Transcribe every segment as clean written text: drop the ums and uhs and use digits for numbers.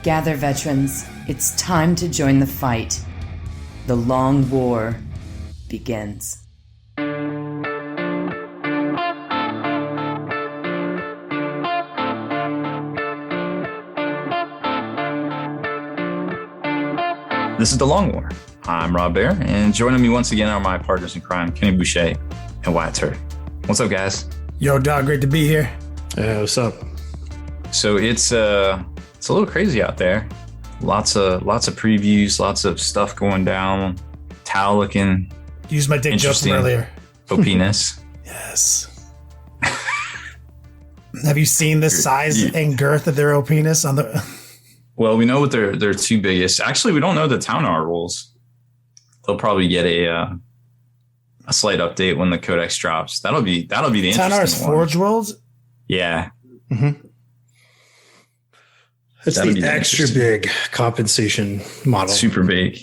Gather, veterans. It's time to join the fight. The long war begins. This is The Long War. I'm Rob Baer, and joining me once again are my partners in crime, Kenny Boucher and Wyatt Turk. What's up, guys? Yo, dog, great to be here. What's up? So it's a little crazy out there. Lots of previews, lots of stuff going down. Tau looking Use my dick joke from earlier. OP-ness. Yes. Have you seen the size and girth of their OP-ness on the? Well, we know what their two biggest. Actually, we don't know the Taunar rules. They'll probably get a slight update when the Codex drops. That'll be the interesting Taunar's one. Forge Worlds? Yeah. Mm-hmm. It's the extra big compensation model. Super big.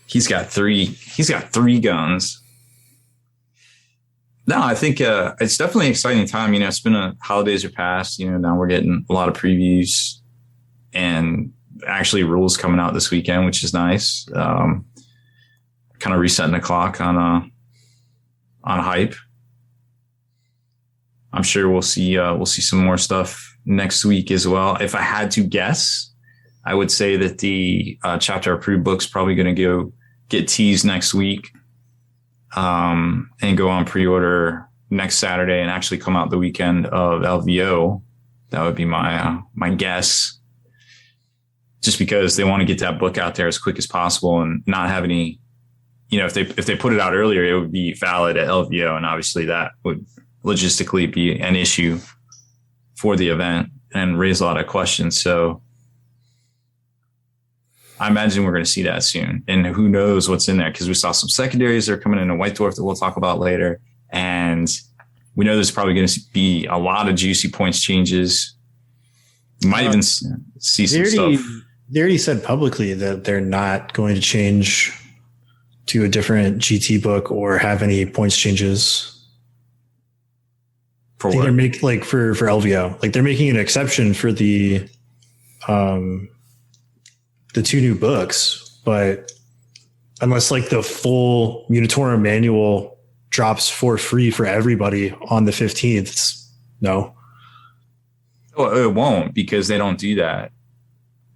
He's got three guns. No, I think it's definitely an exciting time. You know, it's been holidays are past. You know, now we're getting a lot of previews and actually rules coming out this weekend, which is nice. Kind of resetting the clock on hype. I'm sure we'll see some more stuff next week as well. If I had to guess, I would say that the chapter approved book's probably going to get teased next week, and go on pre-order next Saturday and actually come out the weekend of LVO. That would be my guess. Just because they want to get that book out there as quick as possible and not have any, you know, if they put it out earlier, it would be valid at LVO. And obviously that would logistically be an issue for the event and raise a lot of questions. So I imagine we're going to see that soon. And who knows what's in there, because we saw some secondaries that are coming in a White Dwarf that we'll talk about later. And we know there's probably going to be a lot of juicy points changes. You might even see some stuff. They already said publicly that they're not going to change to a different GT book or have any points changes. For I think what? they're making for LVO. Like they're making an exception for the two new books, but unless like the full Munitorum manual drops for free for everybody on the 15th, no. Well, it won't, because they don't do that.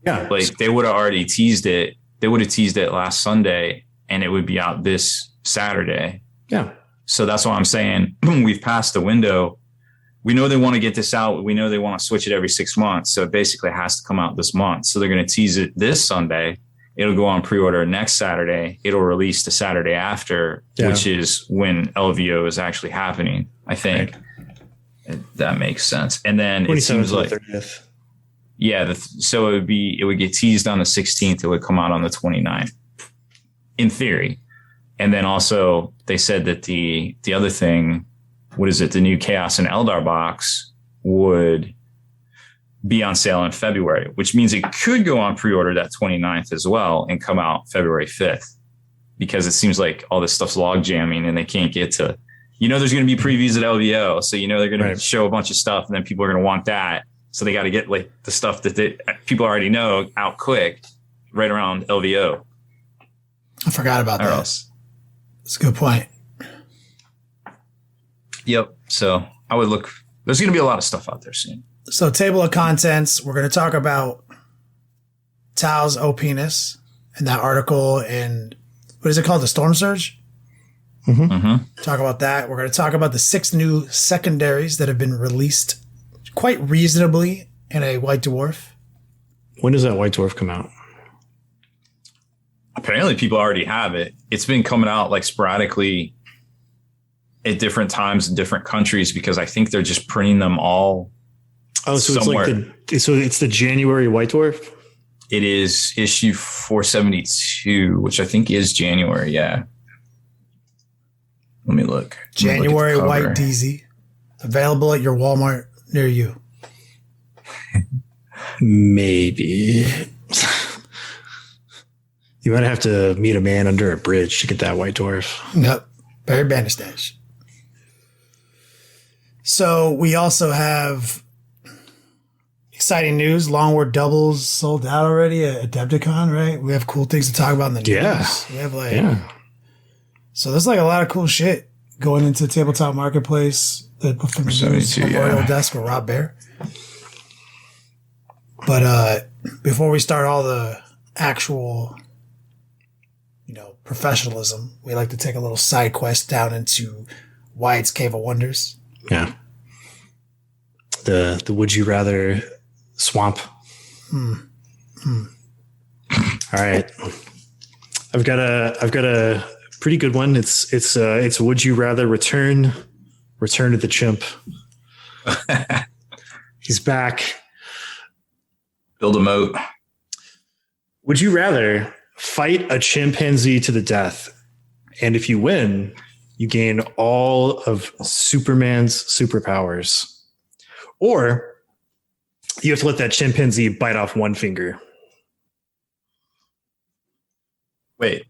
Yeah. Like they would have already teased it. They would have teased it last Sunday and it would be out this Saturday. Yeah. So that's why I'm saying we've passed the window. We know they want to get this out. We know they want to switch it every 6 months. So it basically has to come out this month. So they're going to tease it this Sunday. It'll go on pre-order next Saturday. It'll release the Saturday after, which is when LVO is actually happening, I think. Right. That makes sense. And then it seems like, 30th. Yeah, so it would get teased on the 16th. It would come out on the 29th, in theory. And then also they said that the other thing, what is it? The new Chaos and Eldar box would be on sale in February, which means it could go on pre-order that 29th as well and come out February 5th, because it seems like all this stuff's log jamming and they can't get to, you know, there's going to be previews at LVO. So, you know, they're going to show a bunch of stuff and then people are going to want that. So they got to get like the stuff that people already know out quick right around LVO. I forgot about that. Else. That's a good point. Yep. So I would look. There's going to be a lot of stuff out there soon. So table of contents, we're going to talk about Tau's OP-ness and that article and what is it called? The Stormsurge? Mm-hmm. Mm-hmm. Talk about that. We're going to talk about the 6 new secondaries that have been released quite reasonably in a White Dwarf. When does that White Dwarf come out? Apparently people already have it. It's been coming out like sporadically at different times in different countries, because I think they're just printing them all. Oh, so somewhere. It's the January White Dwarf? It is issue 472, which I think is January. Yeah. Let me look. January White DZ. Available at your Walmart near you. Maybe. You might have to meet a man under a bridge to get that White Dwarf. Nope. Barry Bandersnatch. So we also have exciting news. Long War doubles sold out already at Adepticon, right? We have cool things to talk about in the news. Yeah. We have so there's like a lot of cool shit going into Tabletop Marketplace from the news Memorial Desk with Rob Baer. But before we start all the actual, professionalism, we like to take a little side quest down into Wyatt's Cave of Wonders. Yeah. The would you rather swamp. All right. I've got a pretty good one. It's would you rather return to the chimp. He's back. Build a moat. Would you rather fight a chimpanzee to the death, and if you win, you gain all of Superman's superpowers, or you have to let that chimpanzee bite off one finger? Wait,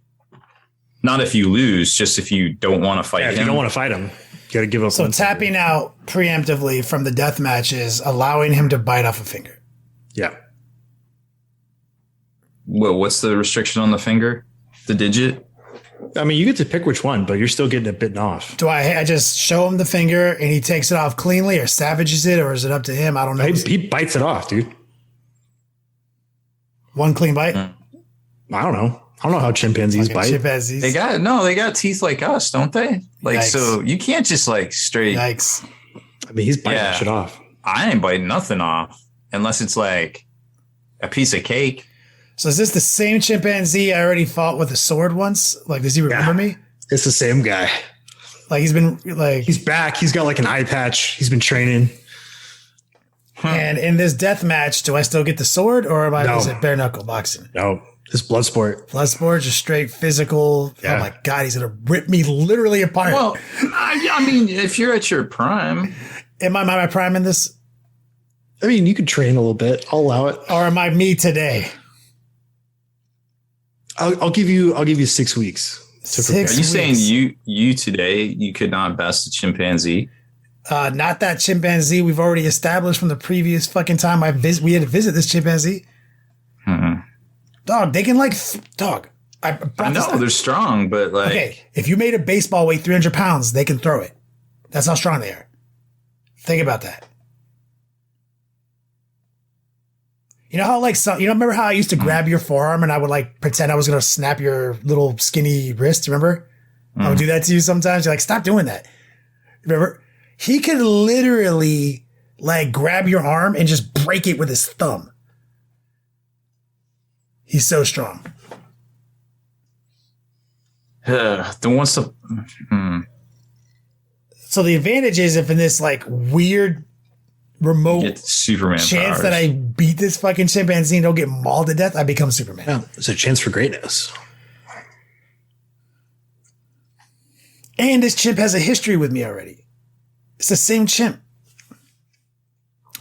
not if you lose, just if you don't want to fight him. If you don't want to fight him, you got to give up. So tapping out preemptively from the death match is allowing him to bite off a finger. Yeah. Well, what's the restriction on the finger? The digit? I mean, you get to pick which one, but you're still getting it bitten off. Do I just show him the finger and he takes it off cleanly or savages it, or is it up to him? I don't know. He bites it off, dude. One clean bite? I don't know. I don't know how chimpanzees bite. Chimpanzees. They got teeth like us, don't they? Like, Yikes. So you can't just like straight. Yikes. I mean, he's biting shit off. I ain't biting nothing off unless it's like a piece of cake. So is this the same chimpanzee I already fought with a sword once? Like, does he remember me? It's the same guy. Like, he's been like... He's back. He's got like an eye patch. He's been training. And in this death match, do I still get the sword, or is it bare knuckle boxing? No, it's blood sport. Blood sport, just straight physical. Yeah. Oh my God, he's going to rip me literally apart. Well, I mean, if you're at your prime. Am I my prime in this? I mean, you could train a little bit. I'll allow it. Or am I me today? I'll give you 6 weeks. Are you saying you today, you could not best a chimpanzee? Not that chimpanzee we've already established from the previous fucking time we had to visit this chimpanzee. Dog, they can dog. I know they're strong, but like, okay, if you made a baseball weigh 300 pounds, they can throw it. That's how strong they are. Think about that. You know how remember how I used to grab your forearm and I would like pretend I was going to snap your little skinny wrist? Remember? I would do that to you sometimes. You're like, stop doing that. Remember? He could literally like grab your arm and just break it with his thumb. He's so strong. So the advantage is if in this like weird remote Superman chance powers. that I beat this fucking chimpanzee and don't get mauled to death, I become Superman. Yeah, it's a chance for greatness. And this chimp has a history with me already. It's the same chimp.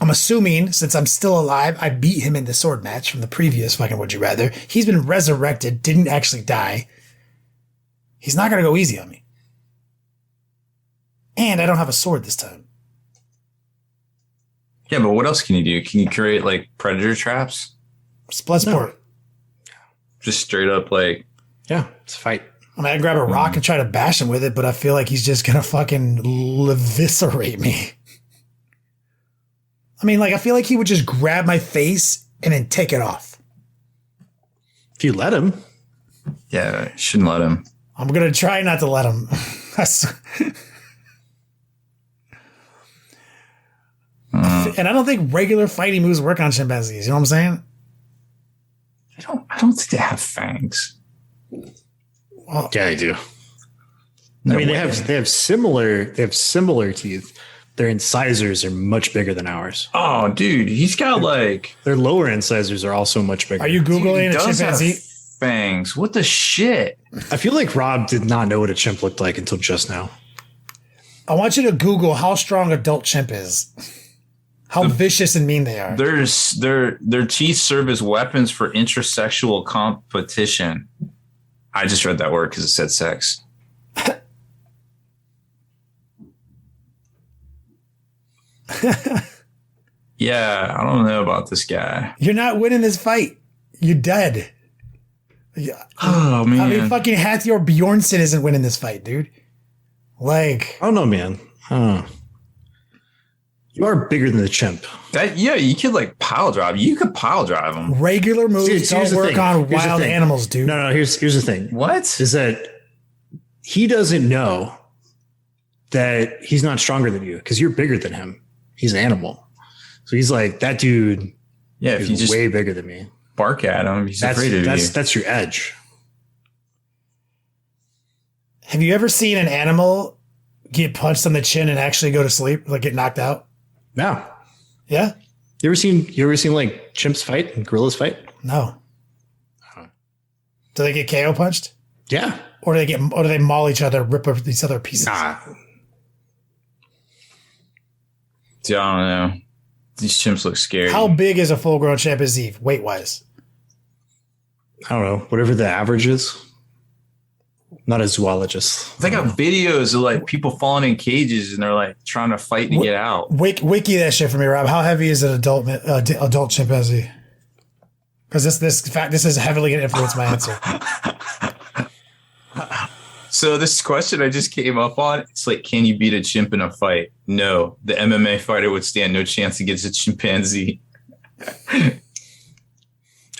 I'm assuming, since I'm still alive, I beat him in the sword match from the previous fucking Would You Rather. He's been resurrected, didn't actually die. He's not going to go easy on me. And I don't have a sword this time. Yeah, but what else can you do? Can you create like predator traps? Blood sport. Just straight up like... Yeah, it's a fight. I mean, I grab a rock and try to bash him with it, but I feel like he's just going to fucking eviscerate me. I mean, like, I feel like he would just grab my face and then take it off. If you let him. Yeah, shouldn't let him. I'm going to try not to let him. And I don't think regular fighting moves work on chimpanzees. You know what I'm saying? I don't think they have fangs. Well, Yeah, they do. No I mean, way. they have similar teeth. Their incisors are much bigger than ours. Oh, dude, he's got like... Their lower incisors are also much bigger. are you Googling He a does have chimpanzee? fangs. What the shit? I feel like Rob did not know what a chimp looked like until just now. I want you to Google how strong adult chimp is. How vicious and mean they are. Their teeth serve as weapons for intersexual competition. I just read that word because it said sex. Yeah, I don't know about this guy. You're not winning this fight. You're dead. Yeah. Oh man. I mean, fucking Hathor Bjornsson isn't winning this fight, dude. Like, I don't know, man. I don't know. You are bigger than the chimp. You could like pile drive. You could pile drive him. regular moves don't work on wild animals, dude. No, here's the thing. What? Is that he doesn't know that he's not stronger than you because you're bigger than him. He's an animal. So he's like, that dude if you is just way bigger than me. bark at him, he's afraid of you. That's your edge. Have you ever seen an animal get punched on the chin and actually go to sleep, like get knocked out? No. Yeah? You ever seen like chimps fight and gorillas fight? No. Do they get KO punched? Yeah. Or do they maul each other, rip up each other pieces? Nah. Dude, I don't know. These chimps look scary. How big is a full-grown chimpanzee, weight-wise? I don't know. Whatever the average is. Not a zoologist. They got videos of like people falling in cages and they're like trying to fight to get out. Wiki that shit for me, Rob. How heavy is an adult chimpanzee? Because this is heavily going to influence my answer. So this question I just came up on, it's like, can you beat a chimp in a fight? No. The MMA fighter would stand no chance against a chimpanzee.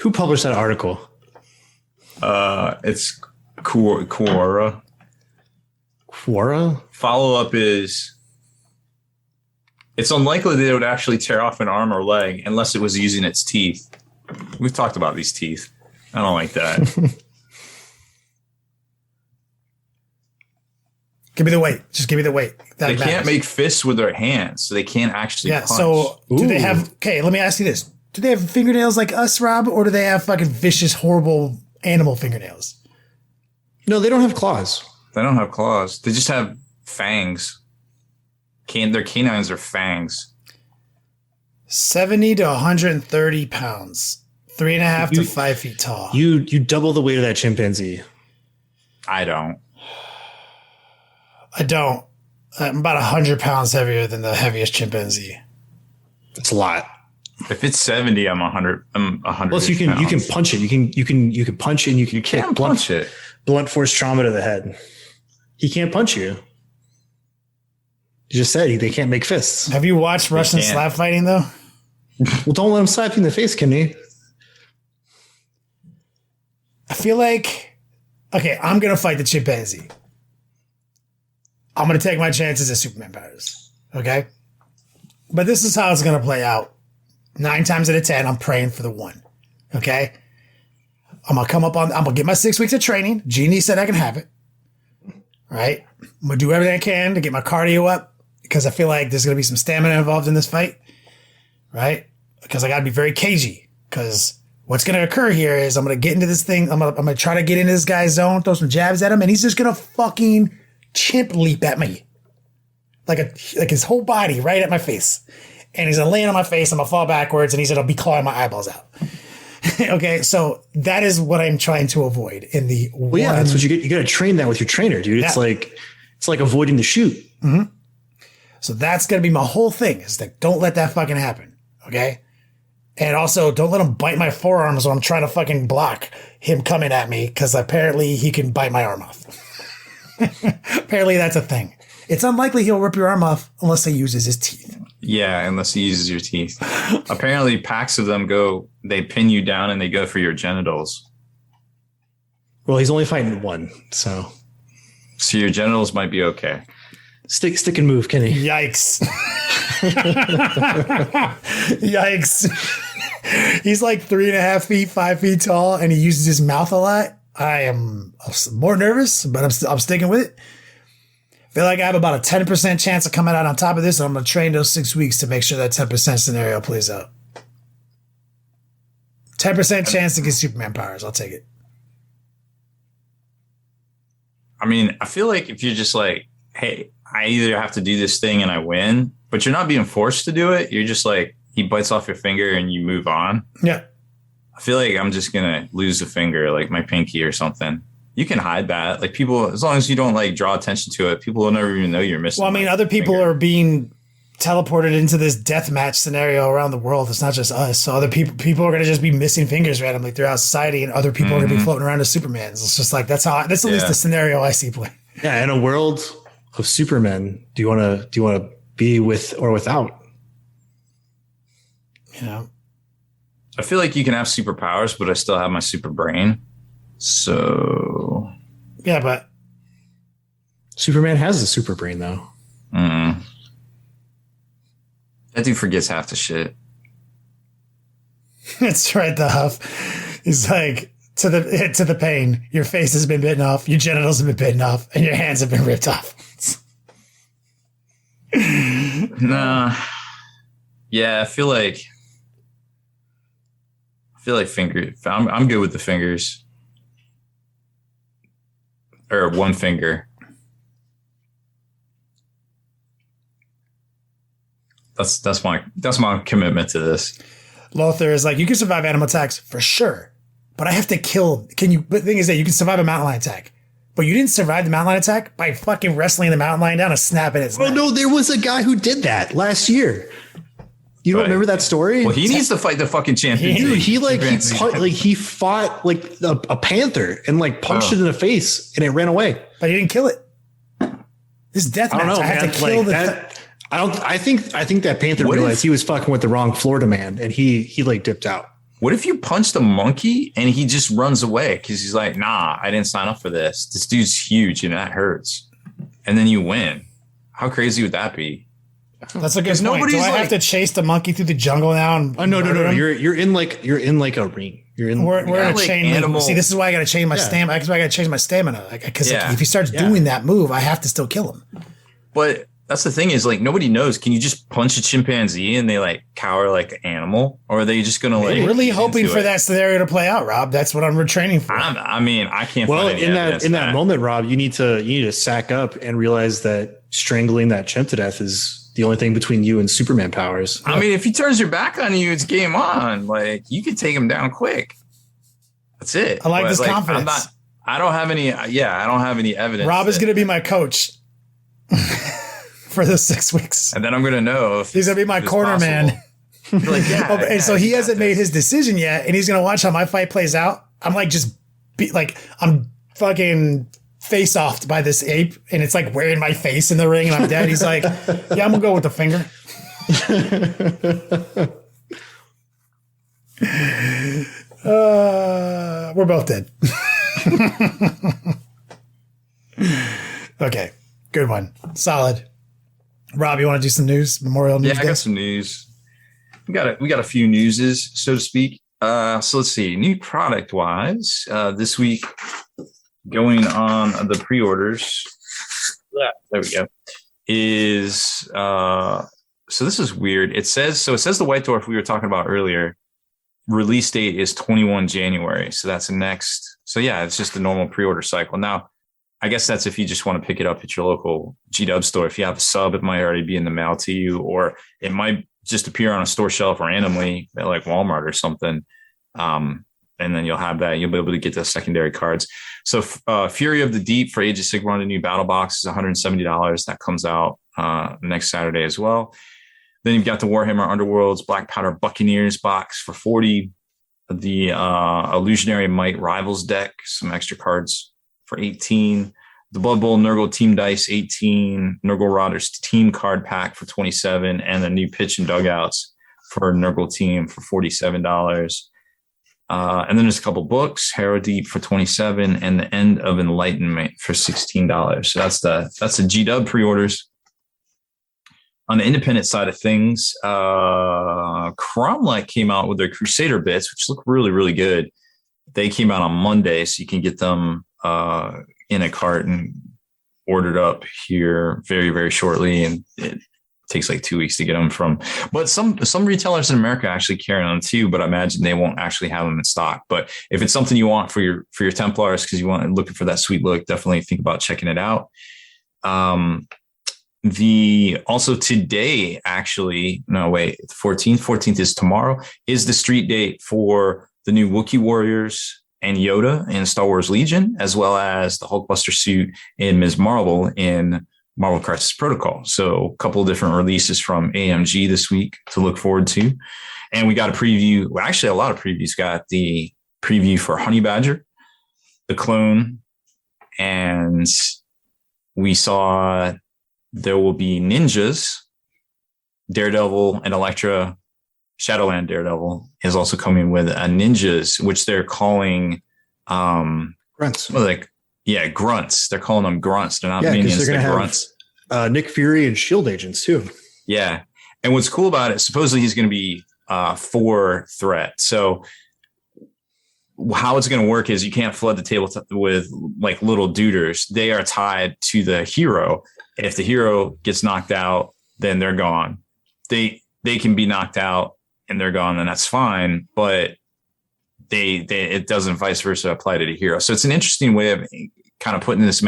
Who published that article? It's Quora. Quora? Follow-up is, it's unlikely that it would actually tear off an arm or leg unless it was using its teeth. We've talked about these teeth. I don't like that. Give me the weight. Just give me the weight. They can't make fists with their hands, so they can't actually punch. So do they have... Okay, let me ask you this. Do they have fingernails like us, Rob? Or do they have fucking vicious, horrible animal fingernails? No, they don't have claws. They don't have claws. They just have fangs. Their canines are fangs. 70 to 130 pounds. 3.5 to 5 feet tall. You double the weight of that chimpanzee. I don't. I don't. I'm about 100 pounds heavier than the heaviest chimpanzee. It's a lot. If it's 70, I'm 100. I'm 100. Plus, you can punch it. You can punch it and you can kick. Punch it. Blunt force trauma to the head. He can't punch you. You just said they can't make fists. Have you watched Russian slap fighting though? Well, don't let him slap you in the face, can he? I feel like, okay, I'm gonna fight the chimpanzee. I'm going to take my chances as Superman powers. Okay? But this is how it's going to play out. 9 times out of 10, I'm praying for the 1. Okay? I'm going to get my 6 weeks of training. Jeannie said I can have it. Right? I'm going to do everything I can to get my cardio up because I feel like there's going to be some stamina involved in this fight. Right? Because I got to be very cagey because what's going to occur here is I'm going to get into this thing. I'm going to try to get into this guy's zone, throw some jabs at him, and he's just going to fucking chimp leap at me like his whole body right at my face, and he's gonna land on my face. I'm gonna fall backwards, and he's gonna be clawing my eyeballs out. Okay, so that is what I'm trying to avoid in the. Well, yeah, that's what you get. You got to train that with your trainer, dude. Yeah. It's like avoiding the shoot. Mm-hmm. So that's gonna be my whole thing. Is that don't let that fucking happen. Okay, and also don't let him bite my forearms when I'm trying to fucking block him coming at me because apparently he can bite my arm off. Apparently that's a thing. It's unlikely he'll rip your arm off unless he uses his teeth. Yeah, unless he uses your teeth. Apparently packs of them they pin you down and they go for your genitals. Well, he's only fighting 1, so your genitals might be okay. Stick and move, Kenny. Yikes. Yikes. He's like 3.5 feet, 5 feet tall, and he uses his mouth a lot. I am more nervous, but I'm sticking with it. I feel like I have about a 10% chance of coming out on top of this, and I'm going to train those 6 weeks to make sure that 10% scenario plays out. 10% chance to get Superman powers. I'll take it. I mean, I feel like if you're just like, hey, I either have to do this thing and I win, but you're not being forced to do it. You're just like, he bites off your finger and you move on. Yeah. I feel like I'm just going to lose a finger, like my pinky or something. You can hide that. Like people, as long as you don't like draw attention to it, people will never even know you're missing. Well, I mean, other people are being teleported into this deathmatch scenario around the world. It's not just us. So other people are going to just be missing fingers randomly throughout society, and other people are going to be floating around as Supermans. It's just like that's at least the scenario I see play. Yeah, in a world of Supermen, do you want to be with or without? You know, I feel like you can have superpowers, but I still have my super brain. So yeah, but Superman has a super brain though. That dude forgets half the shit. That's right, the Huff. He's like, to the pain, your face has been bitten off, your genitals have been bitten off, and your hands have been ripped off. Nah. Yeah, I feel like fingers. I'm good with the fingers. Or one finger. That's my commitment to this. Lothar is like, you can survive animal attacks for sure, but I have to kill. But the thing is that you can survive a mountain lion attack, but you didn't survive the mountain lion attack by fucking wrestling the mountain lion down and snapping its neck. Oh no, there was a guy who did that last year. You don't remember that story? Well, he needs to fight the fucking champion. Dude, he fought like a panther and like punched it in the face, and it ran away. But he didn't kill it. This death match, I have to kill the. I think that panther realized he was fucking with the wrong Florida man, and he like dipped out. What if you punched a monkey and he just runs away because he's like, nah, I didn't sign up for this. This dude's huge and that hurts. And then you win. How crazy would that be? That's a good point. Do I have to chase the monkey through the jungle now? And no. You're in like a ring. We're in a chain animal. See, this is why I got to change my stamina. That's why I got to change my stamina. Because if he starts doing that move, I have to still kill him. But that's the thing is, like, nobody knows. Can you just punch a chimpanzee and they like cower like an animal, or are they just gonna like? I'm really hoping for that scenario to play out, Rob. That's what I'm retraining for. I mean, I can't. Well, find any in that moment, Rob, you need to sack up and realize that strangling that chimp to death is the only thing between you and Superman powers. I mean, if he turns your back on you, it's game on. Like, you can take him down quick. That's it. I like this confidence. I don't have any. I don't have any evidence. Rob is going to be my coach. For the 6 weeks. And then I'm going to know if he's going to be my corner man. Like, and so he hasn't made his decision yet. And he's going to watch how my fight plays out. I'm like, I'm fucking face offed by this ape. And it's like wearing my face in the ring and I'm dead. He's like, yeah, I'm going to go with the finger. We're both dead. Okay. Good one. Solid. Rob, you want to do some news? Memorial news? Yeah, I got some news. We got a few newses, so to speak. So let's see. New product wise, this week going on the pre-orders. There we go. Is so this is weird. It says the White Dwarf we were talking about earlier. Release date is 21 January. So that's the next. So yeah, it's just the normal pre-order cycle. Now, I guess that's if you just want to pick it up at your local G-Dub store. If you have a sub, it might already be in the mail to you, or it might just appear on a store shelf randomly at like Walmart or something. And then you'll have that. You'll be able to get the secondary cards. So Fury of the Deep for Age of Sigmar, the new battle box is $170. That comes out next Saturday as well. Then you've got the Warhammer Underworlds Black Powder Buccaneers box for $40. The Illusionary Might Rivals deck, some extra cards for $18. The Blood Bowl Nurgle Team Dice, $18. Nurgle Rotters Team Card Pack for $27. And the new Pitch and Dugouts for Nurgle Team for $47. And then there's a couple books, Harrow Deep for $27 and The End of Enlightenment for $16. So that's the G-Dub pre-orders. On the independent side of things, Cromlech came out with their Crusader bits, which look really, really good. They came out on Monday, so you can get them in a cart and ordered up here very, very shortly. And it takes like 2 weeks to get them from. But some retailers in America actually carry them too, but I imagine they won't actually have them in stock. But if it's something you want for your Templars, because you want looking for that sweet look, definitely think about checking it out. Also today, actually, no, wait, the 14th is tomorrow, is the street date for the new Wookiee Warriors and Yoda in Star Wars Legion, as well as the Hulkbuster suit in Ms. Marvel in Marvel Crisis Protocol. So a couple of different releases from AMG this week to look forward to. And we got a preview. Well, actually, a lot of previews. Got the preview for Honey Badger, the clone, and we saw there will be ninjas. Daredevil and Elektra, Shadowland Daredevil is also coming with ninjas, which they're calling Grunts. Grunts. They're calling them grunts. They're not minions. They're grunts. Nick Fury and Shield agents too. Yeah, and what's cool about it? Supposedly he's going to be 4 threat. So how it's going to work is you can't flood the table with like little duders. They are tied to the hero. And if the hero gets knocked out, then they're gone. They can be knocked out and they're gone, and that's fine. But it doesn't vice versa apply to the hero. So it's an interesting way of kind of putting this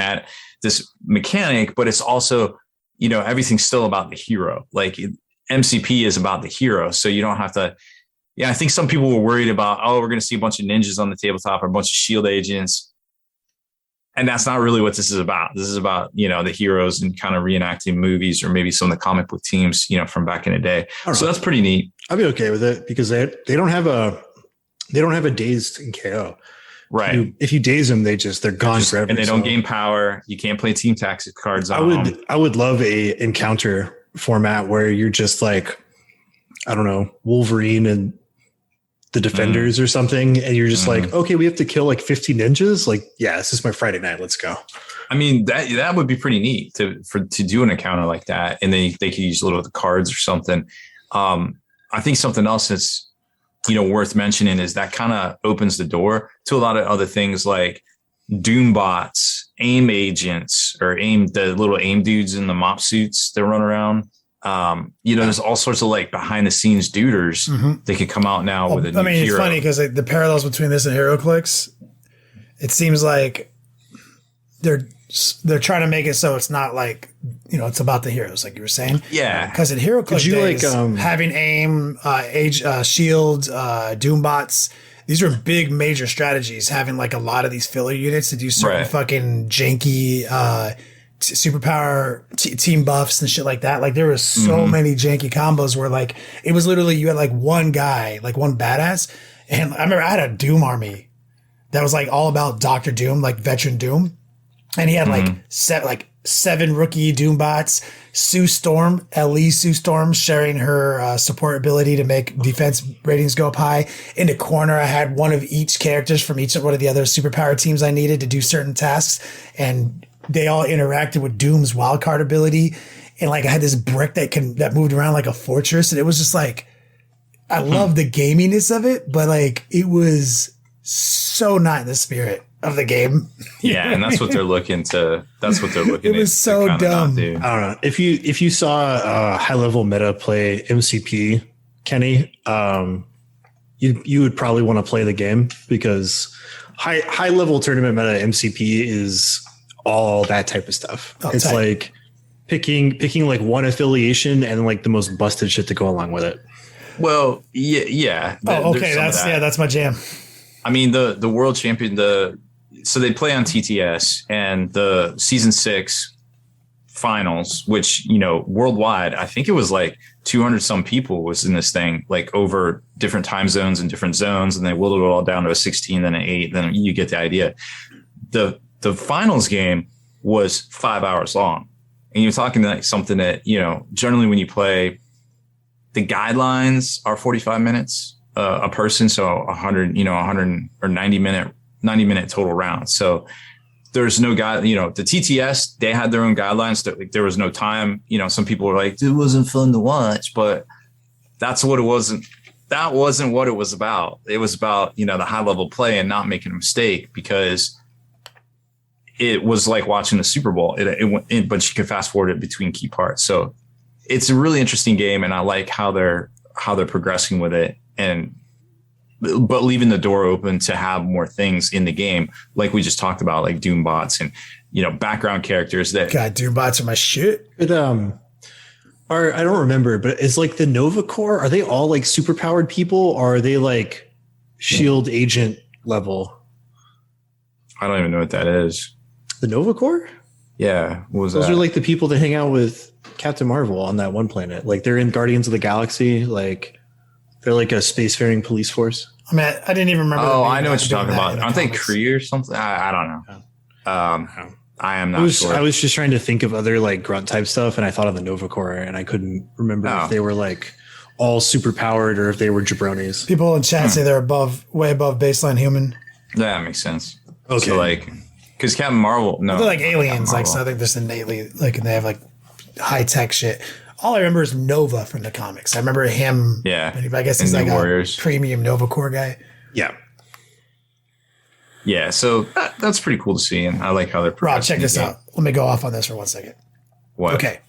mechanic, but it's also, everything's still about the hero. Like MCP is about the hero. So you don't have to. Yeah, I think some people were worried about, we're going to see a bunch of ninjas on the tabletop or a bunch of shield agents. And that's not really what this is about. This is about, the heroes and kind of reenacting movies or maybe some of the comic book teams, from back in the day. So that's pretty neat. I'd be okay with it because they don't have a dazed in KO. Right. If you daze them, they're gone forever. And they don't gain power. You can't play team tactics cards on them. I would love a encounter format where you're just like, I don't know, Wolverine and the Defenders or something, and you're just like, okay, we have to kill like 50 ninjas. Like, yeah, this is my Friday night. Let's go. I mean, that would be pretty neat to do an encounter like that, and they could use a little of the cards or something. I think something else that's worth mentioning is that kind of opens the door to a lot of other things like Doom bots, aim agents, or the little aim dudes in the mop suits that run around. There's all sorts of like behind the snes duders. They could come out now with a new hero. It's funny because the parallels between this and HeroClix, it seems like they're trying to make it so it's not like, it's about the heroes, like you were saying. Yeah. Because in HeroClix days, having aim, shields, doom bots, these are big major strategies, having like a lot of these filler units to do certain fucking janky, superpower team buffs and shit like that. Like there was so many janky combos where like it was literally you had like one guy, like one badass, and I remember I had a Doom army that was like all about Dr. Doom, like veteran Doom, and he had like seven rookie Doom bots. Sue Storm sharing her support ability to make defense ratings go up high. In the corner, I had one of each characters from each one of the other superpower teams I needed to do certain tasks, and they all interacted with Doom's wildcard ability. And like I had this brick that moved around like a fortress. And it was just like, I love the gaminess of it, but like it was so not in the spirit of the game. Yeah. And that's what they're looking to, it was so dumb. I don't know. If you saw high level meta play MCP, Kenny, you would probably want to play the game because high level tournament meta MCP is all that type of stuff. It's tight. Like picking like one affiliation and like the most busted shit to go along with it. Well, yeah. Okay, that's my jam. I mean, the world champion, so they play on TTS, and the season 6 finals, which worldwide, I think it was like 200 some people was in this thing, like over different time zones and different zones, and they whittled it all down to a 16, then an 8. Then you get the idea. The finals game was 5 hours long, and you're talking like something that, generally when you play, the guidelines are 45 minutes a person. So 100 or 90 minute total round. So there's no guy, the TTS, they had their own guidelines that like, there was no time. Some people were like, it wasn't fun to watch, but that's what it wasn't. That wasn't what it was about. It was about, the high level play and not making a mistake, because it was like watching the Super Bowl. But you can fast forward it between key parts. So it's a really interesting game, and I like how they're progressing with it, but leaving the door open to have more things in the game, like we just talked about, like Doom bots and background characters that. God, Doom bots are my shit. But I don't remember, but it's like the Nova Corps. Are they all like super powered people, or are they like shield agent level? I don't even know what that is. The Nova Corps? Yeah. What was Those that? are like the people that hang out with Captain Marvel on that one planet. Like they're in Guardians of the Galaxy. Like they're like a spacefaring police force. I mean, I didn't even remember. Oh, I know what you're talking doing that about. in Aren't they comics. Kree or something? I don't know. I am not sure. I was just trying to think of other like grunt type stuff, and I thought of the Nova Corps, and I couldn't remember if they were like all super powered or if they were jabronis. People in chat say they're way above baseline human. That makes sense. Okay. So like, because Captain Marvel, no, They're like aliens. Like, Marvel. so I think there's innately like, and they have like high tech shit. All I remember is Nova from the comics. I remember him. Yeah. I guess he's And like the Warriors. a premium Nova Corps guy. Yeah. Yeah, so that's pretty cool to see, and I like how they're Rob, progressing check this the game. out. Let me go off on this for 1 second. What? Okay.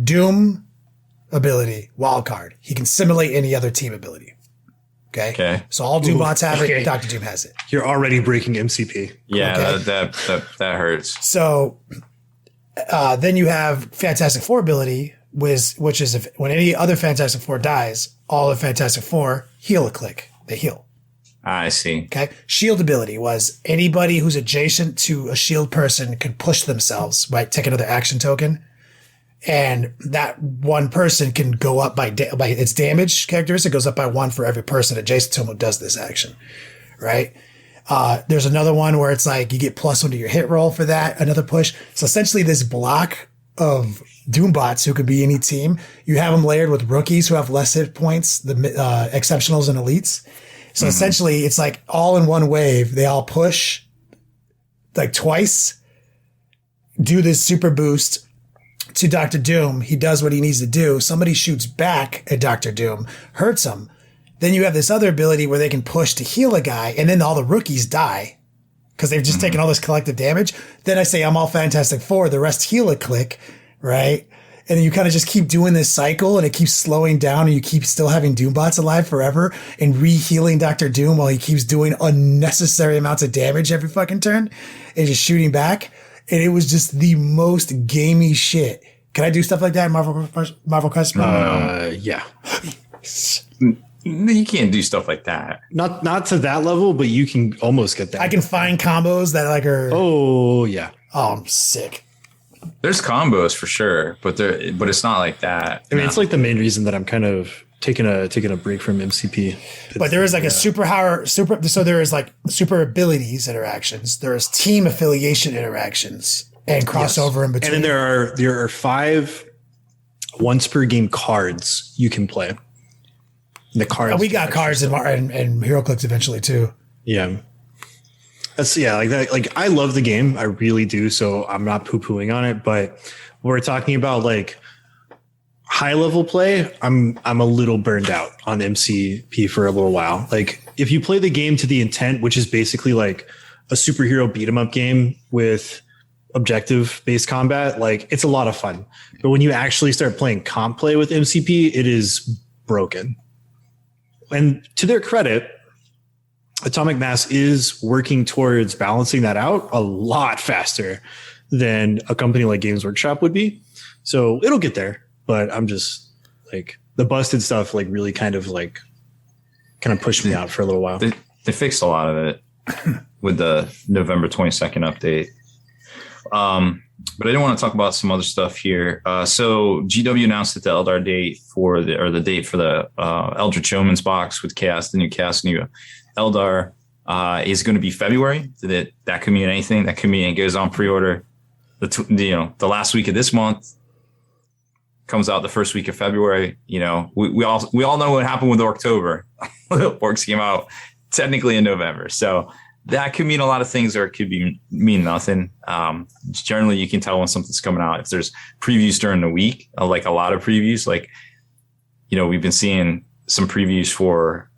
Doom ability, wild card. He can simulate any other team ability. Okay. Okay. So all Doom bots have okay. it. Dr. Doom has it. You're already breaking MCP. Yeah, Okay. that hurts. So then you have Fantastic Four ability, which is when any other Fantastic Four dies, all the Fantastic Four heal a click. They heal. I see. Okay. Shield ability was anybody who's adjacent to a shield person could push themselves, right? Take another action token. And that one person can go up by its damage characteristic goes up by 1 for every person adjacent to him who does this action, right? There's another one where it's like you get +1 to your hit roll for that, another push. So essentially this block of Doombots who could be any team, you have them layered with rookies who have less hit points, the exceptionals and elites. So essentially it's like all in one wave. They all push like twice, do this super boost to Dr. Doom. He does what he needs to do. Somebody shoots back at Dr. Doom, hurts him. Then you have this other ability where they can push to heal a guy, and then all the rookies die because they've just taken all this collective damage. Then I say, I'm all Fantastic Four. The rest heal a click, right? And then you kind of just keep doing this cycle, and it keeps slowing down, and you keep still having Doombots alive forever and re-healing Dr. Doom while he keeps doing unnecessary amounts of damage every fucking turn and just shooting back. And it was just the most gamey shit. Can I do stuff like that in Marvel Custom? Yeah. You can't do stuff like that. Not to that level, but you can almost get that. I can find combos that like are. Oh yeah. Oh, I'm sick. There's combos for sure, but it's not like that. I mean, it's like the main reason that I'm kind of taking a break from MCP. But there is like a so there is like super abilities interactions. There is team affiliation interactions and crossover in between. And then there are 5 once per game cards you can play. The cards. We got cards and HeroClix eventually too. Yeah. That's like that. Like I love the game. I really do. So I'm not poo-pooing on it, but we're talking about like high level play. I'm a little burned out on MCP for a little while. Like if you play the game to the intent, which is basically like a superhero beat 'em up game with objective based combat, like it's a lot of fun. But when you actually start playing comp play with MCP, it is broken. And to their credit, Atomic Mass is working towards balancing that out a lot faster than a company like Games Workshop would be. So it'll get there, but I'm just like the busted stuff, like really kind of pushed me out for a little while. They fixed a lot of it with the November 22nd update. But I didn't want to talk about some other stuff here. So GW announced that the Eldar date the date for the Eldritch Omens box with the new Chaos, new Eldar is going to be February. That could mean anything. That could mean it goes on pre-order. The last week of this month comes out the first week of February. We all know what happened with October. Orcs came out technically in November, so that could mean a lot of things, or it could mean nothing. Generally, you can tell when something's coming out if there's previews during the week, like a lot of previews. Like, we've been seeing some previews for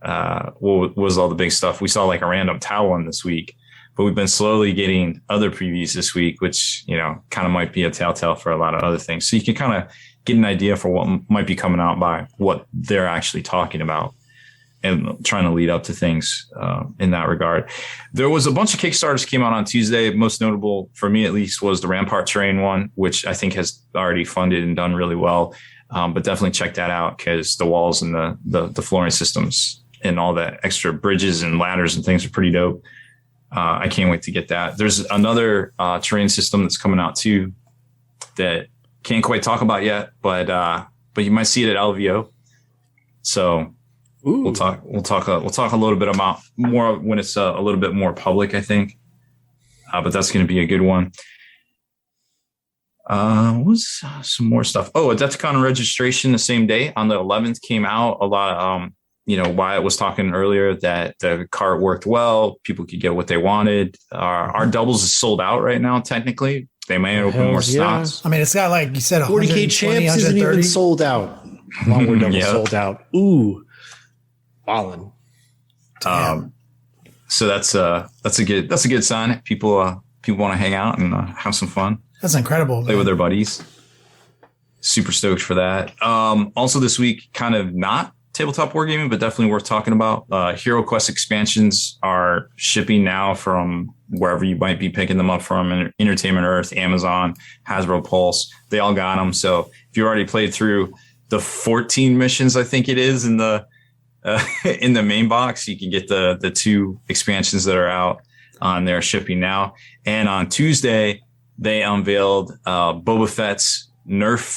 what was all the big stuff. We saw like a random Tau one this week, but we've been slowly getting other previews this week, which kind of might be a telltale for a lot of other things. So you can kind of get an idea for what might be coming out by what they're actually talking about and trying to lead up to things in that regard. There was a bunch of Kickstarters came out on Tuesday. Most notable for me, at least, was the Rampart Terrain one, which I think has already funded and done really well. But definitely check that out because the walls and the flooring systems and all the extra bridges and ladders and things are pretty dope. I can't wait to get that. There's another terrain system that's coming out too that can't quite talk about yet, but you might see it at LVO. So we'll talk a little bit about more when it's a little bit more public, I think. But that's going to be a good one. What's some more stuff? Oh, Adepticon registration the same day on the 11th came out. A lot. Wyatt was talking earlier that the cart worked well. People could get what they wanted. Our doubles is sold out right now. Technically, they may open more stocks. I mean, it's got, like you said, 40K champs isn't even sold out. Long War doubles sold out. Ooh, ballin'. So that's a good sign. People want to hang out and have some fun. That's incredible. Play with their buddies. Super stoked for that. Also this week, kind of not tabletop wargaming, but definitely worth talking about. Hero Quest expansions are shipping now from wherever you might be picking them up from. Entertainment Earth, Amazon, Hasbro Pulse. They all got them. So if you already played through the 14 missions, I think it is in the main box, you can get the 2 expansions that are out on their shipping now. And on Tuesday, they unveiled Boba Fett's Nerf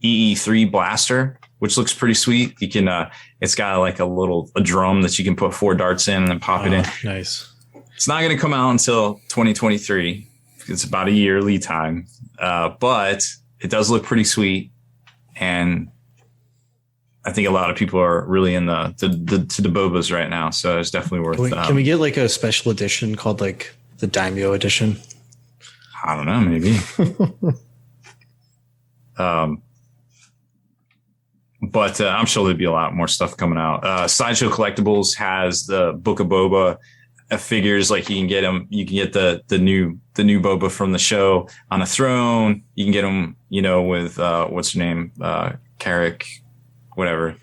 EE3 blaster, which looks pretty sweet. You can, it's got like a drum that you can put 4 darts in and then pop it in. Nice. It's not going to come out until 2023. It's about a year lead time, but it does look pretty sweet. And I think a lot of people are really in the Bobas right now. So it's definitely worth. Can we get like a special edition called like the Daimyo edition? I don't know, maybe. But I'm sure there'd be a lot more stuff coming out. Sideshow Collectibles has the Book of Boba figures. Like you can get them. You can get the new Boba from the show on a throne. You can get them, with what's her name, Carrick, whatever.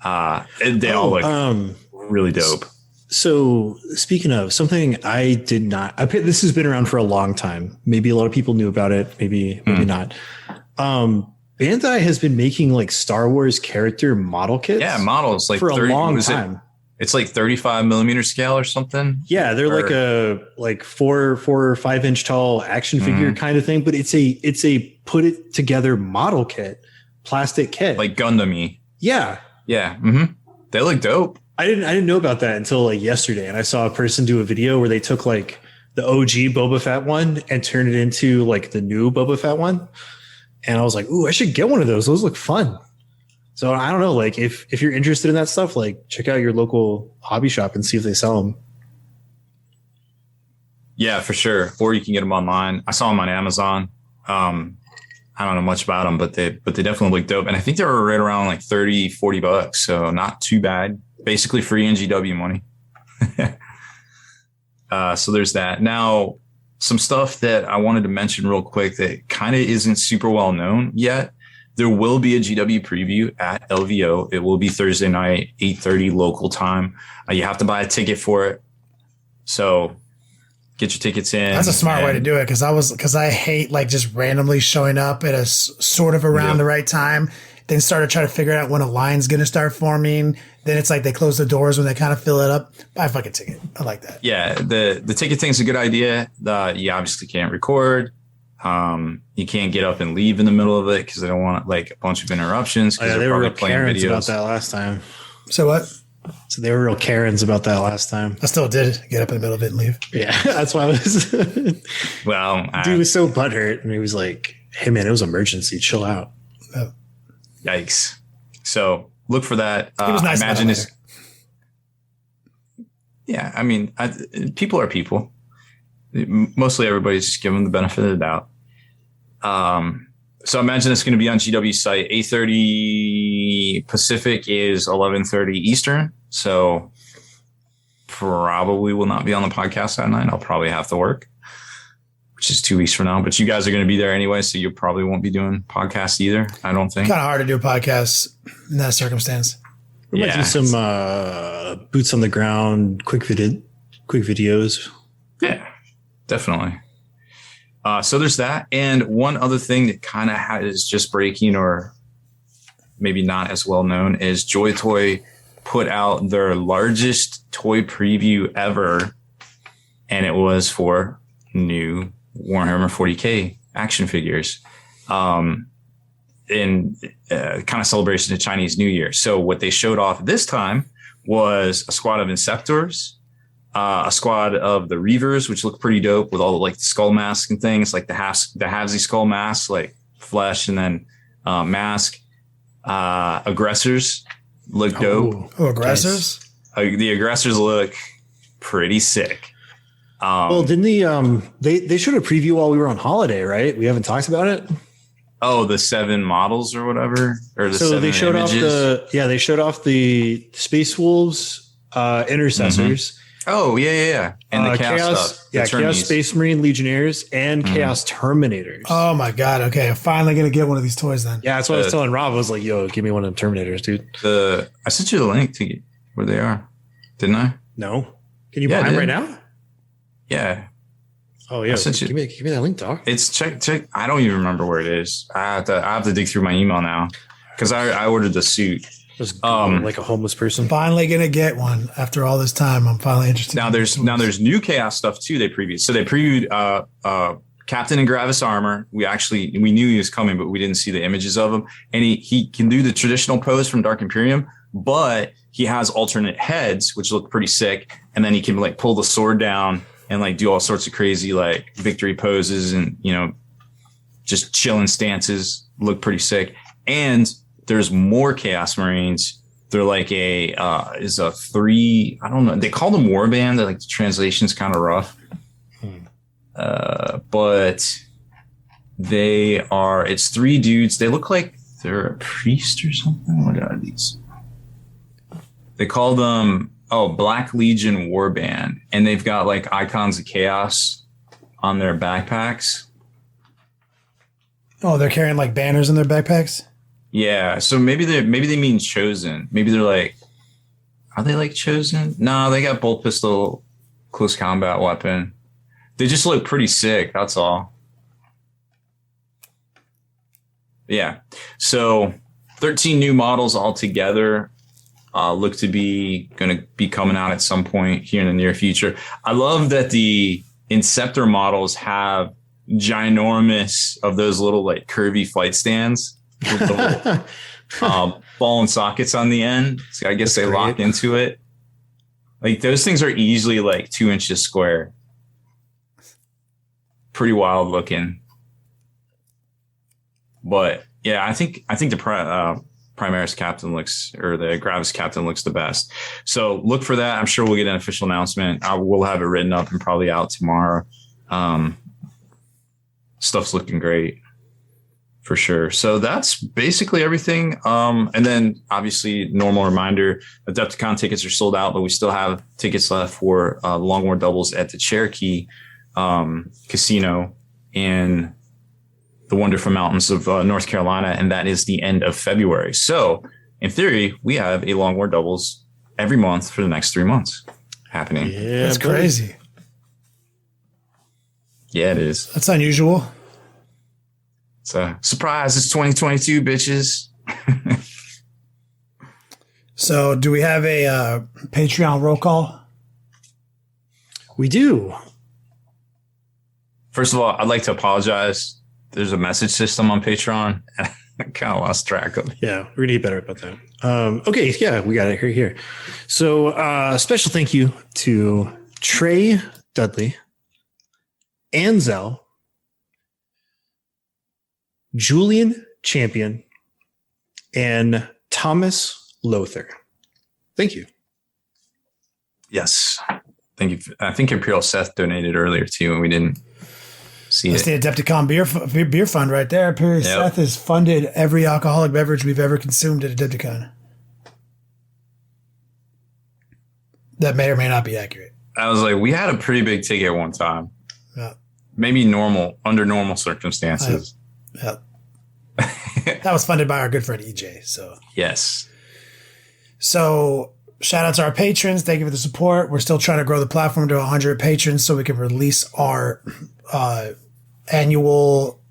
They all look really dope. So speaking of something, I did not. This has been around for a long time. Maybe a lot of people knew about it. Maybe not. Bandai has been making like Star Wars character model kits. Yeah, models like for a long time. It's like 35 millimeter scale or something. Yeah, they're like 4 or 5 inch tall action figure kind of thing, but it's a put it together model kit, plastic kit, like Gundam-y. Yeah. Mm-hmm. They look dope. I didn't know about that until like yesterday, and I saw a person do a video where they took like the OG Boba Fett one and turned it into like the new Boba Fett one. And I was like, ooh, I should get one of those. Those look fun. So I don't know, like if you're interested in that stuff, like check out your local hobby shop and see if they sell them. Yeah, for sure. Or you can get them online. I saw them on Amazon. I don't know much about them, but they definitely look dope. And I think they were right around like $30-$40. So not too bad. Basically free NGW money. So there's that. Now, some stuff that I wanted to mention real quick that kind of isn't super well known yet. There will be a GW preview at LVO. It will be Thursday night, 8:30 local time. You have to buy a ticket for it. So get your tickets in. That's a smart way to do it because I hate like just randomly showing up at a sort of around the right time. Then start to try to figure out when a line's going to start forming. Then it's like they close the doors when they kind of fill it up. Buy a fucking ticket. I like that. Yeah, the ticket thing's a good idea. You obviously can't record. You can't get up and leave in the middle of it because they don't want like a bunch of interruptions. Oh, yeah, they were real Karens about that last time. So what? So they were real Karens about that last time. I still did get up in the middle of it and leave. Yeah, that's why I was. Well, dude was so butthurt, and he was like, "Hey man, it was emergency. Chill out." Oh. Yikes! So look for that. He was nice. I imagine is. Yeah, I mean, people are people. Mostly everybody's just giving them the benefit of the doubt. So I imagine it's going to be on GW site. 8:30 Pacific is 11:30 Eastern. So probably will not be on the podcast that night. I'll probably have to work, which is 2 weeks from now. But you guys are going to be there anyway, so you probably won't be doing podcasts either, I don't think. Kind of hard to do a podcast in that circumstance. We might do some boots on the ground, quick videos. Yeah, definitely. So there's that. And one other thing that kind of is just breaking or maybe not as well known is Joy Toy put out their largest toy preview ever. and it was for new Warhammer 40K action figures. In kind of celebration of Chinese New Year. So what they showed off this time was a squad of Inceptors, a squad of the Reavers, which looked pretty dope with all the, like, the skull masks and things, like the halvesy skull mask, like flesh and then mask. Aggressors look dope. Oh, aggressors? Nice. The aggressors look pretty sick. Well, didn't they showed a preview while we were on holiday, right? We haven't talked about it. Oh, the 7 models or whatever, or the 7 they showed images. they showed off the Space Wolves, intercessors. Oh yeah, and the Chaos stuff. The Chaos Termies. Space Marine Legionnaires and Chaos Terminators. Oh my god! Okay, I'm finally gonna get one of these toys then. Yeah, that's what I was telling Rob. I was like, "Yo, give me one of the Terminators, dude." I sent you the link to get where they are, didn't I? No, can you buy them right now? Yeah. Oh yeah, give me that link, dog. It's check. I don't even remember where it is. I have to dig through my email now because I ordered the suit. Just like a homeless person. Finally gonna get one after all this time. I'm finally interested. Now there's new Chaos stuff too. They previewed Captain in Gravis armor. We knew he was coming, but we didn't see the images of him. And he can do the traditional pose from Dark Imperium, but he has alternate heads, which look pretty sick. And then he can, like, pull the sword down and, like, do all sorts of crazy, like, victory poses and, you know, just chilling stances. Look pretty sick. And there's more Chaos Marines. They're like a 3. I don't know. They call them Warband. Like, the translation's kind of rough. But it's 3 dudes. They look like they're a priest or something. What are these? They call them Black Legion Warband, and they've got, like, icons of chaos on their backpacks. Oh, they're carrying, like, banners in their backpacks? Yeah, so maybe they mean chosen. Maybe they're like, are they like chosen? No, they got bolt pistol, close combat weapon. They just look pretty sick. That's all. Yeah. So 13 new models altogether. Look to be going to be coming out at some point here in the near future. I love that the Inceptor models have ginormous of those little, like, curvy flight stands with the little, ball and sockets on the end. So I guess they lock into it. Like, those things are easily, like, 2 inches square. Pretty wild looking. But yeah, I think the Primaris Captain looks, or the Gravis Captain looks the best. So look for that. I'm sure we'll get an official announcement. We'll have it written up and probably out tomorrow. Stuff's looking great for sure. So that's basically everything. And then obviously, normal reminder, Adepticon tickets are sold out, but we still have tickets left for Long War doubles at the Cherokee Casino in the wonderful mountains of North Carolina, and that is the end of February. So in theory, we have a Long War doubles every month for the next 3 months happening. Yeah, that's crazy. Yeah, it is. That's unusual. It's a surprise. It's 2022, bitches. So do we have a Patreon roll call? We do. First of all, I'd like to apologize. There's a message system on Patreon, and I kind of lost track of it. Yeah, we're going to get better about that. Okay, yeah, we got it here. So special thank you to Trey Dudley, Anzel, Julian Champion, and Thomas Lothar. Thank you. Yes. Thank you. I think Imperial Seth donated earlier too, and we didn't see That's it. the Adepticon beer fund right there. Imperial Seth has funded every alcoholic beverage we've ever consumed at Adepticon. That may or may not be accurate. I was like, we had a pretty big ticket one time. Yeah. Maybe under normal circumstances. Yeah. That was funded by our good friend EJ. So Yes. So shout out to our patrons. Thank you for the support. We're still trying to grow the platform to 100 patrons so we can release our annual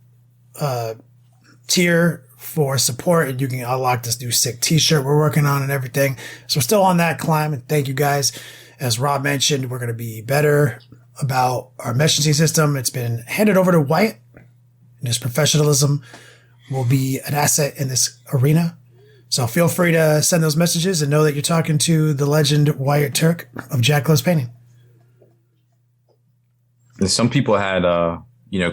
tier for support, and you can unlock this new sick t-shirt we're working on and everything. So we're still on that climb, and thank you guys. As Rob mentioned, we're going to be better about our messaging system. It's been handed over to Wyatt, and his professionalism will be an asset in this arena. So feel free to send those messages and know that you're talking to the legend Wyatt Turk of Jack Loves Painting. And some people had,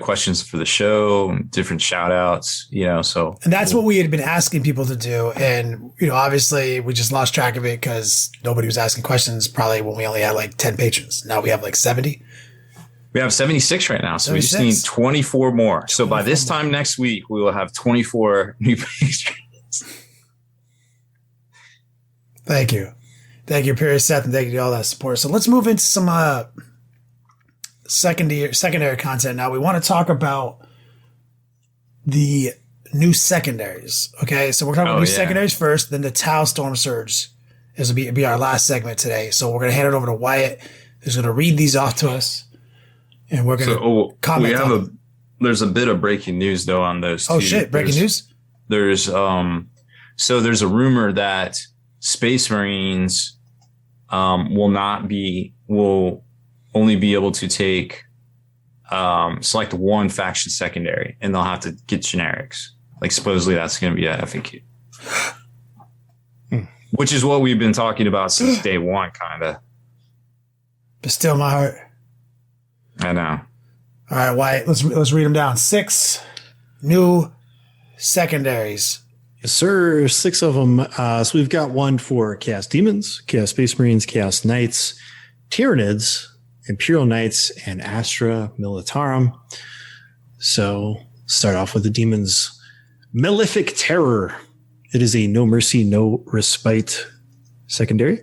questions for the show, different shout outs, so. And that's what we had been asking people to do. And, obviously we just lost track of it because nobody was asking questions probably when we only had like 10 patrons. Now we have like 70. We have 76 right now. So 76. we just need 24 more. So by this time next week, we will have 24 new patrons. Thank you. Thank you, Perry Seth, and thank you to all that support. So let's move into some secondary content now. We want to talk about the new secondaries. Okay, so we're talking about secondaries first, then the Tau Stormsurge is will be our last segment today. So we're going to hand it over to Wyatt, who's going to read these off to us, and we're going to comment. There's a bit of breaking news though on those. Oh shit! Breaking news. There's there's a rumor that Space Marines will only be able to take select one faction secondary, and they'll have to get generics. Like supposedly that's going to be a FAQ, which is what we've been talking about since day one, kind of. But still, my heart. I know. All right, Wyatt. Let's read them down. 6 new secondaries. Yes, sir. 6 of them. So we've got one for Chaos Demons, Chaos Space Marines, Chaos Knights, Tyranids, Imperial Knights, and Astra Militarum. So start off with the Demons. Malefic Terror. It is a no mercy, no respite secondary.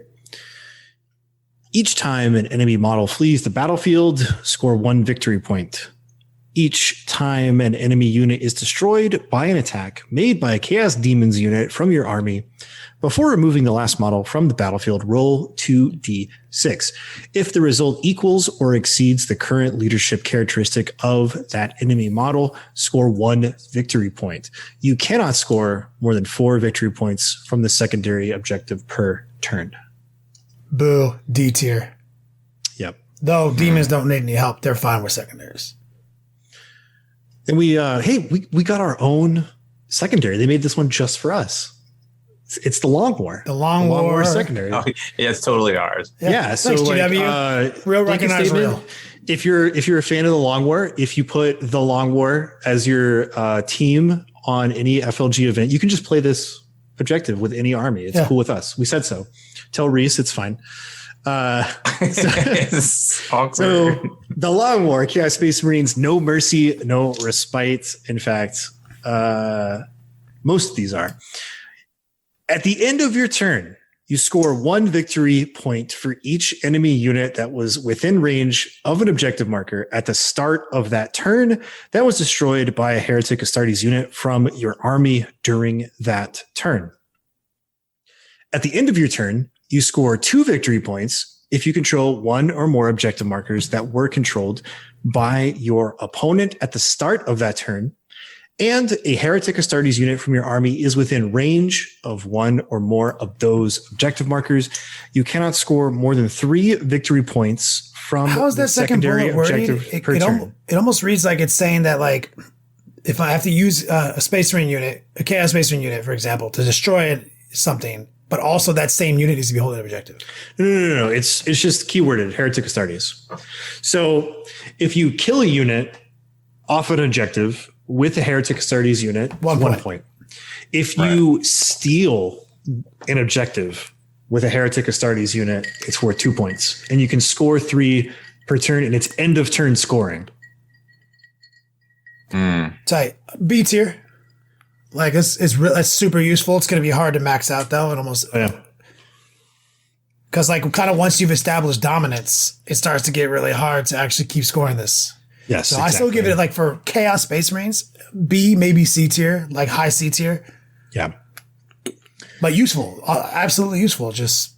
Each time an enemy model flees the battlefield, score 1 victory point. Each time an enemy unit is destroyed by an attack made by a Chaos Demons unit from your army, before removing the last model from the battlefield, roll 2d6. If the result equals or exceeds the current leadership characteristic of that enemy model, score 1 victory point. You cannot score more than 4 victory points from the secondary objective per turn. Boo, D tier. Yep. Though demons don't need any help, they're fine with secondaries. And we got our own secondary. They made this one just for us. It's the Long War. The Long War secondary. Oh, yeah, it's totally ours. Yeah. So thanks, like, GW. Real recognize real. If you're a fan of the Long War, if you put the Long War as your team on any FLG event, you can just play this objective with any army. It's cool with us. We said so. Tell Reese it's fine. It's awkward. So the Long War, Chaos Space Marines, no mercy, no respite. In fact, most of these are. At the end of your turn, you score 1 victory point for each enemy unit that was within range of an objective marker at the start of that turn that was destroyed by a Heretic Astartes unit from your army during that turn. At the end of your turn, you score 2 victory points if you control 1 or more objective markers that were controlled by your opponent at the start of that turn, and a Heretic Astartes unit from your army is within range of 1 or more of those objective markers. You cannot score more than 3 victory points from the secondary objective per turn. It almost reads like it's saying that, like, if I have to use a Space Marine unit, a Chaos Space Marine unit, for example, to destroy something, but also that same unit needs to be holding an objective. No. It's just keyworded Heretic Astartes. So if you kill a unit off an objective with a Heretic Astartes unit, 1 point. If you steal an objective with a Heretic Astartes unit, it's worth 2 points. And you can score 3 per turn, and it's end of turn scoring. Tight. B tier. Like, it's super useful. It's going to be hard to max out, though. It almost... Because, like, kind of once you've established dominance, it starts to get really hard to actually keep scoring this. Yes, so exactly. I still give it, like, for Chaos Space Marines, B, maybe C tier, like high C tier. Yeah. But useful. Absolutely useful. Just,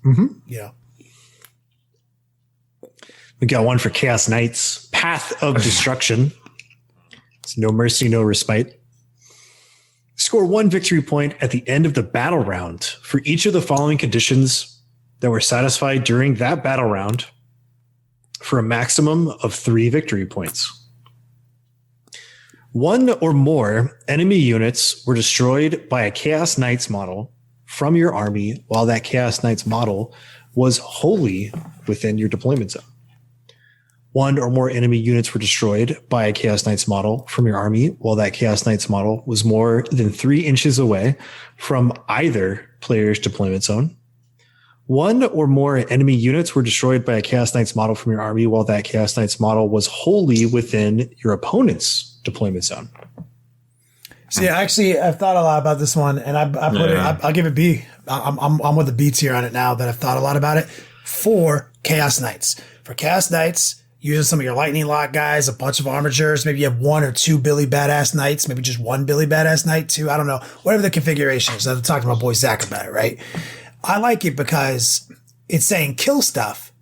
We got one for Chaos Knights. Path of Destruction. It's no mercy, no respite. Score 1 victory point at the end of the battle round for each of the following conditions that were satisfied during that battle round for a maximum of 3 victory points. 1 or more enemy units were destroyed by a Chaos Knights model from your army while that Chaos Knights model was wholly within your deployment zone. 1 or more enemy units were destroyed by a Chaos Knights model from your army while that Chaos Knights model was more than 3 inches away from either player's deployment zone. 1 or more enemy units were destroyed by a Chaos Knights model from your army while that Chaos Knights model was wholly within your opponent's deployment zone. See, actually, I've thought a lot about this one, and I put it. I'll give it B. I'm with the B tier on it now that I've thought a lot about it. For Chaos Knights, using some of your lightning lock guys, a bunch of armatures. Maybe you have 1 or 2 Billy Badass Knights. Maybe just 1 Billy Badass Knight, 2. I don't know. Whatever the configuration is. I've talked to my boy Zach about it. Right. I like it because it's saying kill stuff,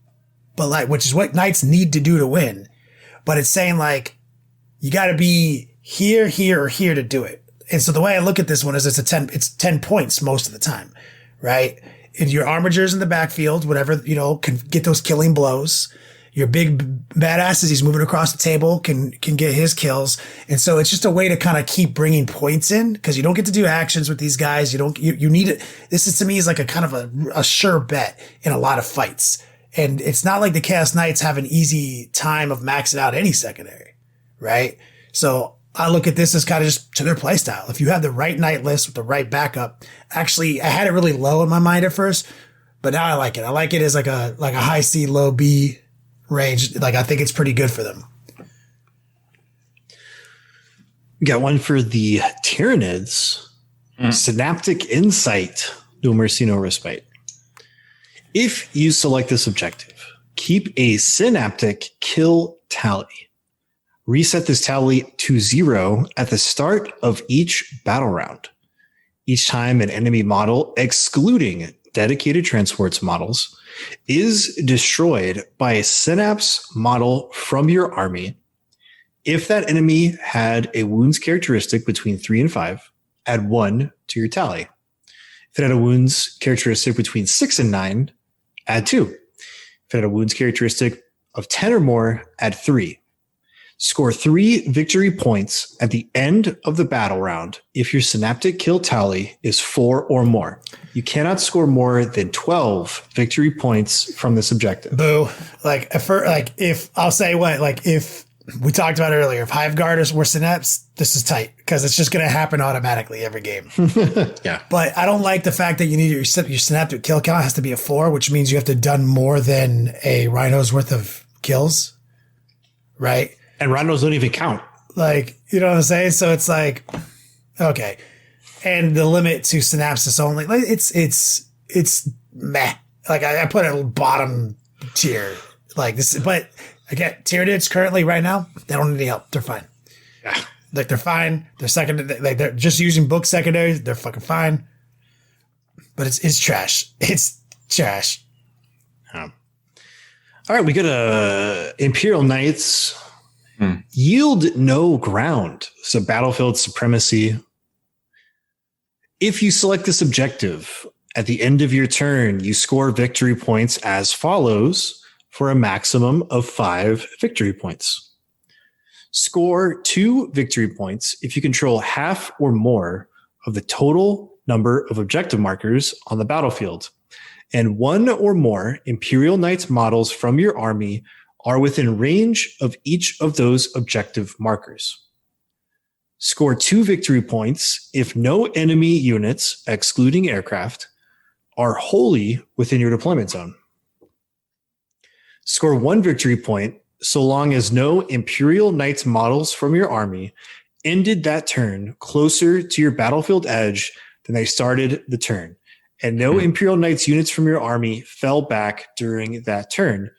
but which is what Knights need to do to win. But it's saying you got to be here, or here to do it. And so the way I look at this one is it's 10 points most of the time, right? And your armatures in the backfield, whatever, can get those killing blows. Your big badasses, he's moving across the table, can get his kills. And so it's just a way to kind of keep bringing points in because you don't get to do actions with these guys. You need it. This is to me is like a kind of a sure bet in a lot of fights. And it's not like the Chaos Knights have an easy time of maxing out any secondary, right? So I look at this as kind of just to their playstyle. If you have the right Knight list with the right backup, actually, I had it really low in my mind at first, but now I like it. I like it as like a high C, low B range. I think it's pretty good for them. We got one for the Tyranids. Synaptic Insight. No mercy, no respite. If you select this objective, keep a synaptic kill tally. Reset this tally to 0 at the start of each battle round. Each time an enemy model, excluding dedicated transports models, is destroyed by a synapse model from your army. If that enemy had a wounds characteristic between 3 and 5, add 1 to your tally. If it had a wounds characteristic between 6 and 9, add 2. If it had a wounds characteristic of 10 or more, add 3. Score 3 victory points at the end of the battle round if your synaptic kill tally is 4 or more. You cannot score more than 12 victory points from this objective. Boo. If I'll say if we talked about earlier, if Hive Guarders were synapse, this is tight because it's just going to happen automatically every game. Yeah. But I don't like the fact that you need your synaptic kill count has to be a 4, which means you have to done more than a Rhino's worth of kills. Right. And Rhinos don't even count. You know what I'm saying? So it's okay. And the limit to synapsis only, it's meh. I put it at bottom tier this, but again, Tyranids currently right now, they don't need any help. They're fine. Yeah. They're fine. They're they're just using book secondaries. They're fucking fine. But it's trash. It's trash. All right. We got Imperial Knights. Yield no ground. So battlefield supremacy. If you select this objective at the end of your turn, you score victory points as follows for a maximum of 5 victory points. Score 2 victory points if you control half or more of the total number of objective markers on the battlefield, and 1 or more Imperial Knights models from your army are within range of each of those objective markers. Score 2 victory points if no enemy units, excluding aircraft, are wholly within your deployment zone. Score 1 victory point so long as no Imperial Knights models from your army ended that turn closer to your battlefield edge than they started the turn, and no Imperial Knights units from your army fell back during that turn.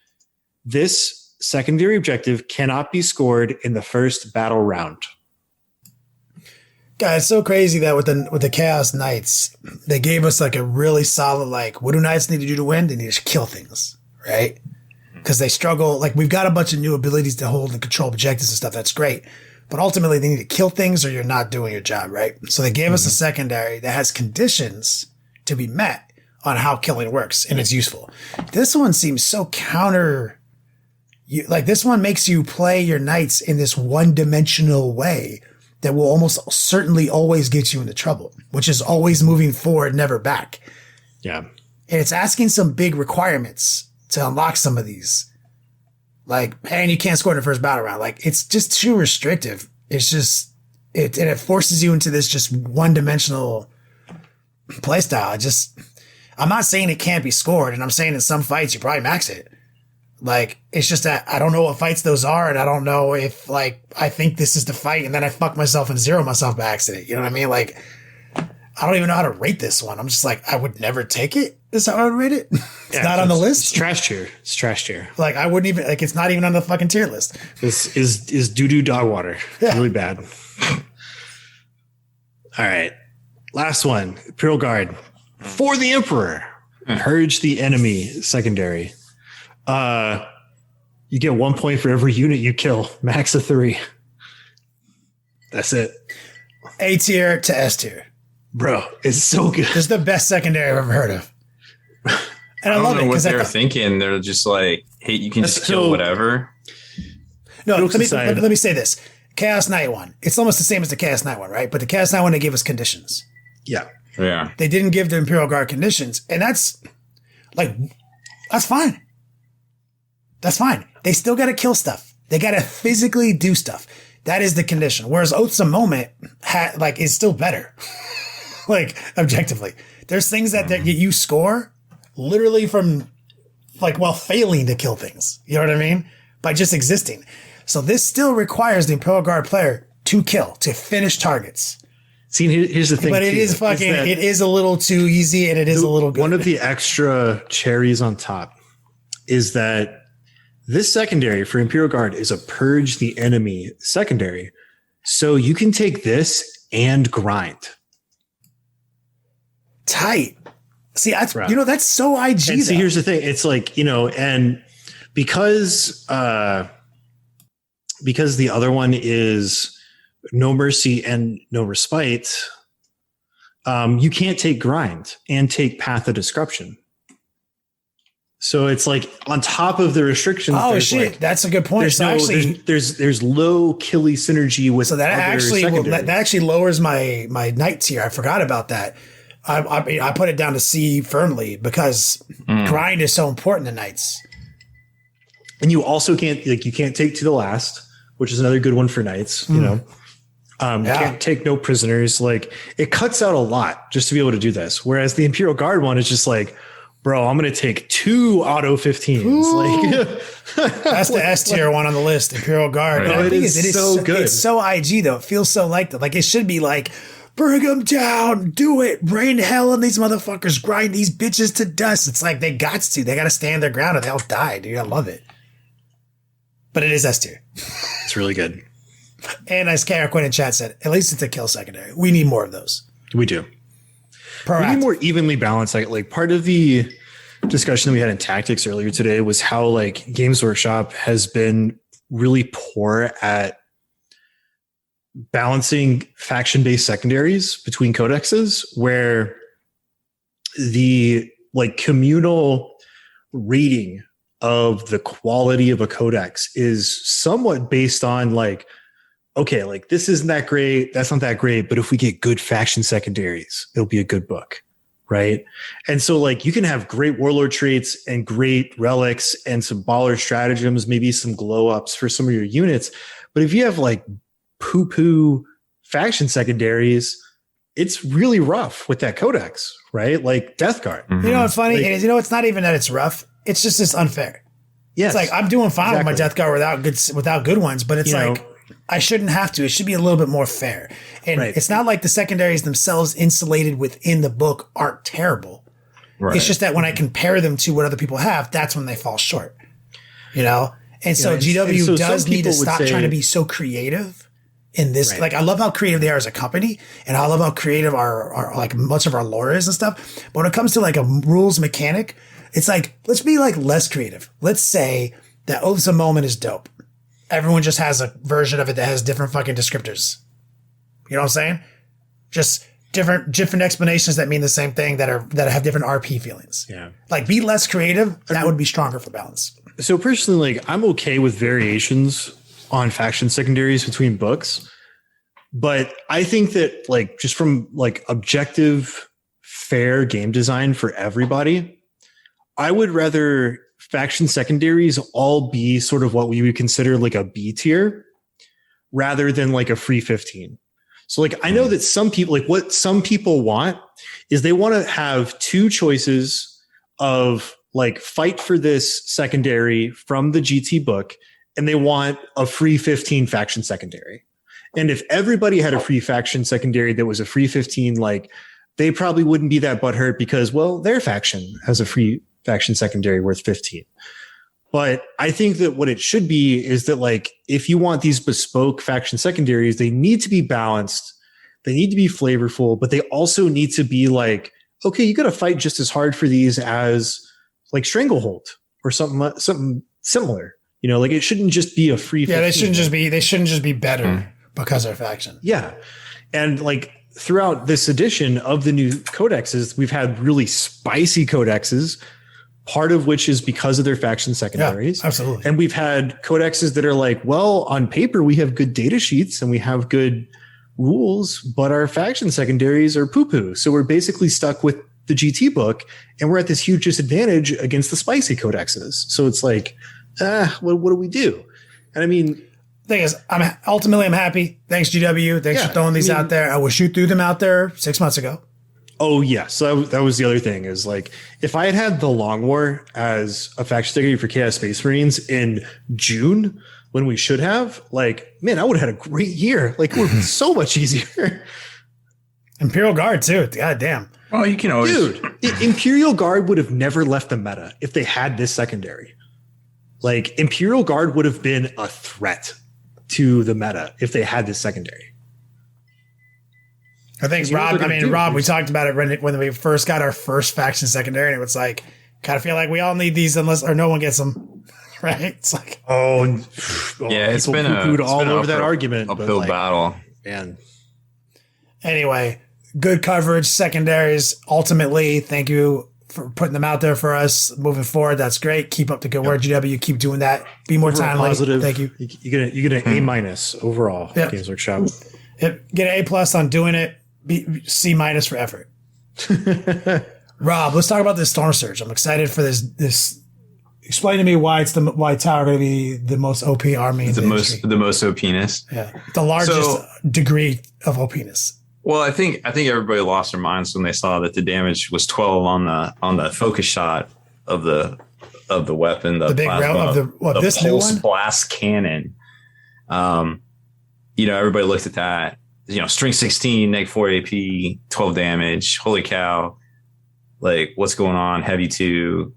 This secondary objective cannot be scored in the first battle round. God, it's so crazy that with the Chaos Knights, they gave us a really solid, what do Knights need to do to win? They need to kill things, right? Because they struggle. We've got a bunch of new abilities to hold and control objectives and stuff. That's great. But ultimately, they need to kill things or you're not doing your job, right? So they gave us a secondary that has conditions to be met on how killing works, and it's useful. This one seems so Like this one makes you play your knights in this one-dimensional way that will almost certainly always get you into trouble, which is always moving forward, never back. Yeah. And it's asking some big requirements to unlock some of these. Like, and you can't score in the first battle round. Like, it's just too restrictive. It's just, and it forces you into this just one-dimensional playstyle. I'm not saying it can't be scored, and I'm saying in some fights you probably max it. Like, it's just that I don't know what fights those are, and I don't know if, like, I think this is the fight, and then I fuck myself and zero myself by accident. You know what I mean? Like, I don't even know how to rate this one. I'm just like, I would never take it. Is how I would rate it. It's not on the list. It's trash tier. It's trash tier. Like, I wouldn't even, like, it's not even on the fucking tier list. This is doo-doo dog water. Yeah. Really bad. All right. Last one. Imperial Guard. For the Emperor. Purge the enemy secondary. You get 1 point for every unit you kill. Max of 3. That's it. A tier to S tier. Bro, it's so good. This is the best secondary I've ever heard of. And I love don't it know what because they're thinking. They're just like, hey, you can just kill whatever. No, Jokes let aside. me say this. Chaos Knight one. It's almost the same as the Chaos Knight one, right? But the Chaos Knight one, they gave us conditions. Yeah. Yeah. They didn't give the Imperial Guard conditions. And that's fine. That's fine. They still got to kill stuff. They got to physically do stuff. That is the condition. Whereas Oaths of Moment is still better. Like, objectively. There's things that you score literally from, like, while failing to kill things. You know what I mean? By just existing. So this still requires the Imperial Guard player to kill, to finish targets. See, here's the thing. But it is it is a little too easy, and it is a little good. One of the extra cherries on top is that this secondary for Imperial Guard is a purge the enemy secondary. So you can take this and grind. Tight. See, that's so IG. And see, here's the thing. It's like, and because the other one is no mercy and no respite, you can't take grind and take path of disruption. So it's like on top of the restrictions. Oh shit, like, that's a good point. There's low killy synergy with. So that actually lowers my night tier. I forgot about that. I put it down to C firmly because grind is so important to knights. And you also can't take to the last, which is another good one for knights. You can't take no prisoners. Like, it cuts out a lot just to be able to do this. Whereas the Imperial Guard one is just like, bro, I'm going to take 2 auto 15s. Like, that's the S tier one on the list, Imperial Guard. Right. And It is so good. It's so IG though. It feels so like that. Like, it should be like, bring them down, do it, rain hell on these motherfuckers, grind these bitches to dust. It's like they got to stand their ground or they'll die, dude. I love it. But it is S tier. It's really good. And as Kara Quinn in chat said, at least it's a kill secondary. We need more of those. We do. Proactive. We need more evenly balanced. Like part of the discussion that we had in tactics earlier today was how like Games Workshop has been really poor at balancing faction-based secondaries between codexes, where the like communal rating of the quality of a codex is somewhat based on like, okay, like this isn't that great, that's not that great, but if we get good faction secondaries, it'll be a good book, right? And so like you can have great warlord traits and great relics and some baller stratagems, maybe some glow ups for some of your units, but if you have like poo-poo faction secondaries, it's really rough with that codex, right? Like Death Guard. You know what's funny is, it's not even that it's rough. It's just it's unfair. Yes, it's like I'm doing fine with my Death Guard without good ones, but it's I shouldn't have to. It should be a little bit more fair. And it's not like the secondaries themselves insulated within the book aren't terrible. Right. It's just that when I compare them to what other people have, that's when they fall short. And so GW does need to stop trying to be so creative in this. Right. Like, I love how creative they are as a company, and I love how creative our like much of our lore is and stuff. But when it comes to like a rules mechanic, it's like, let's be like less creative. Let's say that Oaths of Moment is dope. Everyone just has a version of it that has different fucking descriptors. You know what I'm saying? Just different explanations that mean the same thing that have different RP feelings. Yeah. Like, be less creative. That would be stronger for balance. So personally, like I'm okay with variations on faction secondaries between books, but I think that like just from like objective, fair game design for everybody, I would rather faction secondaries all be sort of what we would consider like a B tier rather than like a free 15. So like I know that some people like what some people want is they want to have two choices of like fight for this secondary from the GT book, and they want a free 15 faction secondary. And if everybody had a free faction secondary that was a free 15, like they probably wouldn't be that butthurt because, well, their faction has a free faction secondary worth 15. But I think that what it should be is that like, if you want these bespoke faction secondaries, they need to be balanced. They need to be flavorful, but they also need to be like, okay, you got to fight just as hard for these as like Stranglehold or something similar. You know, like it shouldn't just be a free. Yeah, they shouldn't just be better because they're faction. Yeah, and like throughout this edition of the new codexes, we've had really spicy codexes. Part of which is because of their faction secondaries. Yeah, absolutely. And we've had codexes that are like, well, on paper, we have good data sheets and we have good rules, but our faction secondaries are poo-poo. So we're basically stuck with the GT book and we're at this huge disadvantage against the spicy codexes. So it's like, what do we do? And I mean, thing is, I'm happy. Thanks, GW. Thanks for throwing these out there. I wish you threw them out there 6 months ago. Oh, yeah. So that was the other thing is like, if I had the Long War as a faction secretary for Chaos Space Marines in June, when we should have, like, man, I would have had a great year. Like, it would have been so much easier. Imperial Guard, too. God damn. Well, you can always. Dude, Imperial Guard would have never left the meta if they had this secondary. Like, Imperial Guard would have been a threat to the meta if they had this secondary. I think Rob, we talked about it when we first got our first faction secondary, and it was like, kind of feel like we all need these or no one gets them, right? It's like, yeah, it's been all over that argument, uphill battle, man. Anyway, good coverage, secondaries. Ultimately, thank you for putting them out there for us moving forward. That's great. Keep up the good work, GW. Keep doing that. Be more timely. Positive. Thank you. You get an A- overall. Yep. Games Workshop. Yep. Get an A+ on doing it. C- for effort. Rob, let's talk about this Stormsurge. I'm excited for this. Explain to me why Tau are going to be the most OP army. The most OPness. Yeah, the largest degree of OPness. Well, I think everybody lost their minds when they saw that the damage was 12 on the focus shot of the weapon, the big plasma, of this new one, blast cannon. Everybody looked at that. Strength 16, -4 AP, 12 damage. Holy cow. Like, what's going on? Heavy 2.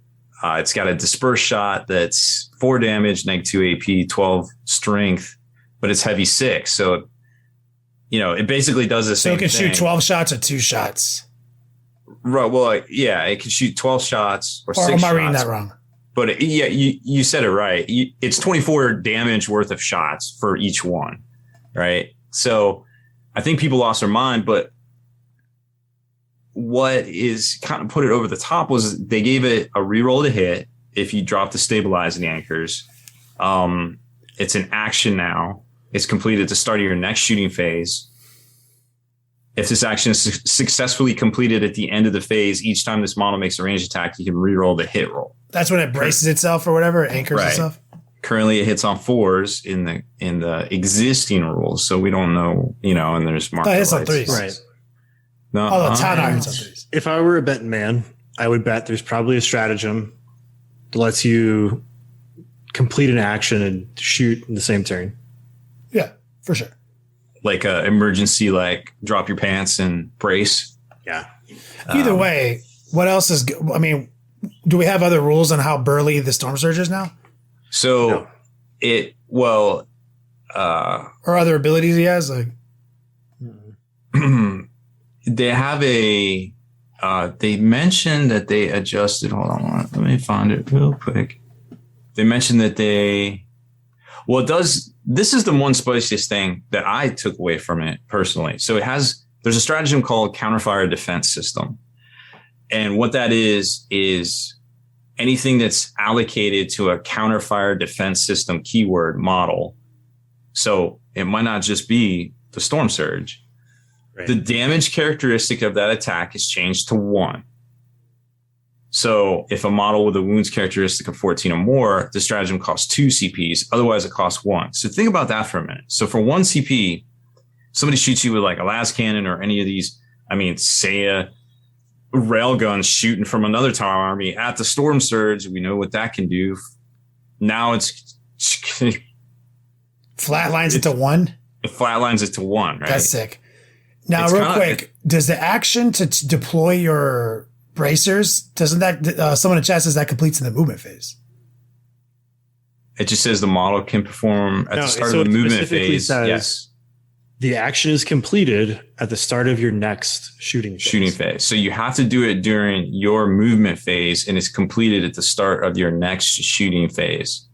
It's got a disperse shot that's 4 damage, -2 AP, 12 strength, but it's heavy 6. So, it basically does the same thing. So it can shoot 12 shots or 2 shots. Right. Well, yeah, it can shoot 12 shots or 6 shots. Or am I reading that wrong? But you said it right. It's 24 damage worth of shots for each one, right? So I think people lost their mind, but what is kind of put it over the top was they gave it a reroll to hit if you drop the stabilizing anchors. It's an action now. It's completed at the start of your next shooting phase. If this action is successfully completed at the end of the phase, each time this model makes a ranged attack, you can reroll the hit roll. That's when it braces itself or whatever, it anchors itself. Currently, it hits on 4s in the existing rules, so we don't know, and there's marker it hits on lights. 3s, right? No, the Tau hits on 3s. If I were a betting man, I would bet there's probably a stratagem that lets you complete an action and shoot in the same turn. Yeah, for sure. Like a emergency, like drop your pants and brace. Yeah. Either way, what else is? I mean, do we have other rules on how burly the Stormsurge is now? So or other abilities he has, like they have a. They mentioned that they adjusted. Hold on, let me find it real quick. They mentioned that they. Well, it does. This is the one spiciest thing that I took away from it personally. So there's a stratagem called counterfire defense system. And what that is anything that's allocated to a counterfire defense system keyword model. So it might not just be the Storm Surge. Right. The damage characteristic of that attack is changed to 1. So if a model with a wounds characteristic of 14 or more, the stratagem costs 2 CPs. Otherwise, it costs 1. So think about that for a minute. So for 1 CP, somebody shoots you with like a las cannon or any of these, say a railgun shooting from another Tau army at the Storm Surge. We know what that can do. Now it's flatlines it to 1. It flatlines it to 1, right? That's sick. Now, it's real quick, does the action to deploy your bracers, doesn't that, someone in chat says that completes in the movement phase? It just says the model can perform at the start of the movement phase. Yes. The action is completed at the start of your next shooting phase. So you have to do it during your movement phase, and it's completed at the start of your next shooting phase.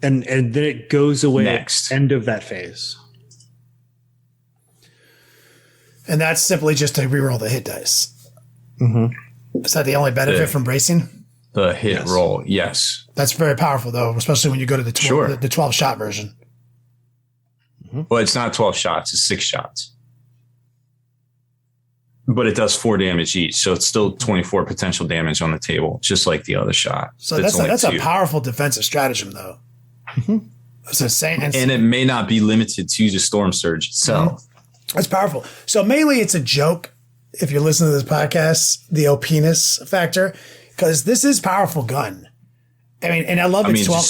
And then it goes away next. At the end of that phase. And that's simply just to reroll the hit dice. Mm-hmm. Is that the only benefit from bracing? The hit roll, yes. That's very powerful, though, especially when you go to the 12-shot version. Mm-hmm. Well, it's not 12 shots. It's 6 shots. But it does 4 damage each. So it's still 24 potential damage on the table, just like the other shot. So that's a powerful defensive stratagem, though. Mm-hmm. That's insane. And it may not be limited to the Storm Surge itself. Mm-hmm. That's powerful. So mainly it's a joke, if you're listening to this podcast, the OP-ness factor, because this is powerful gun. And I love its 12.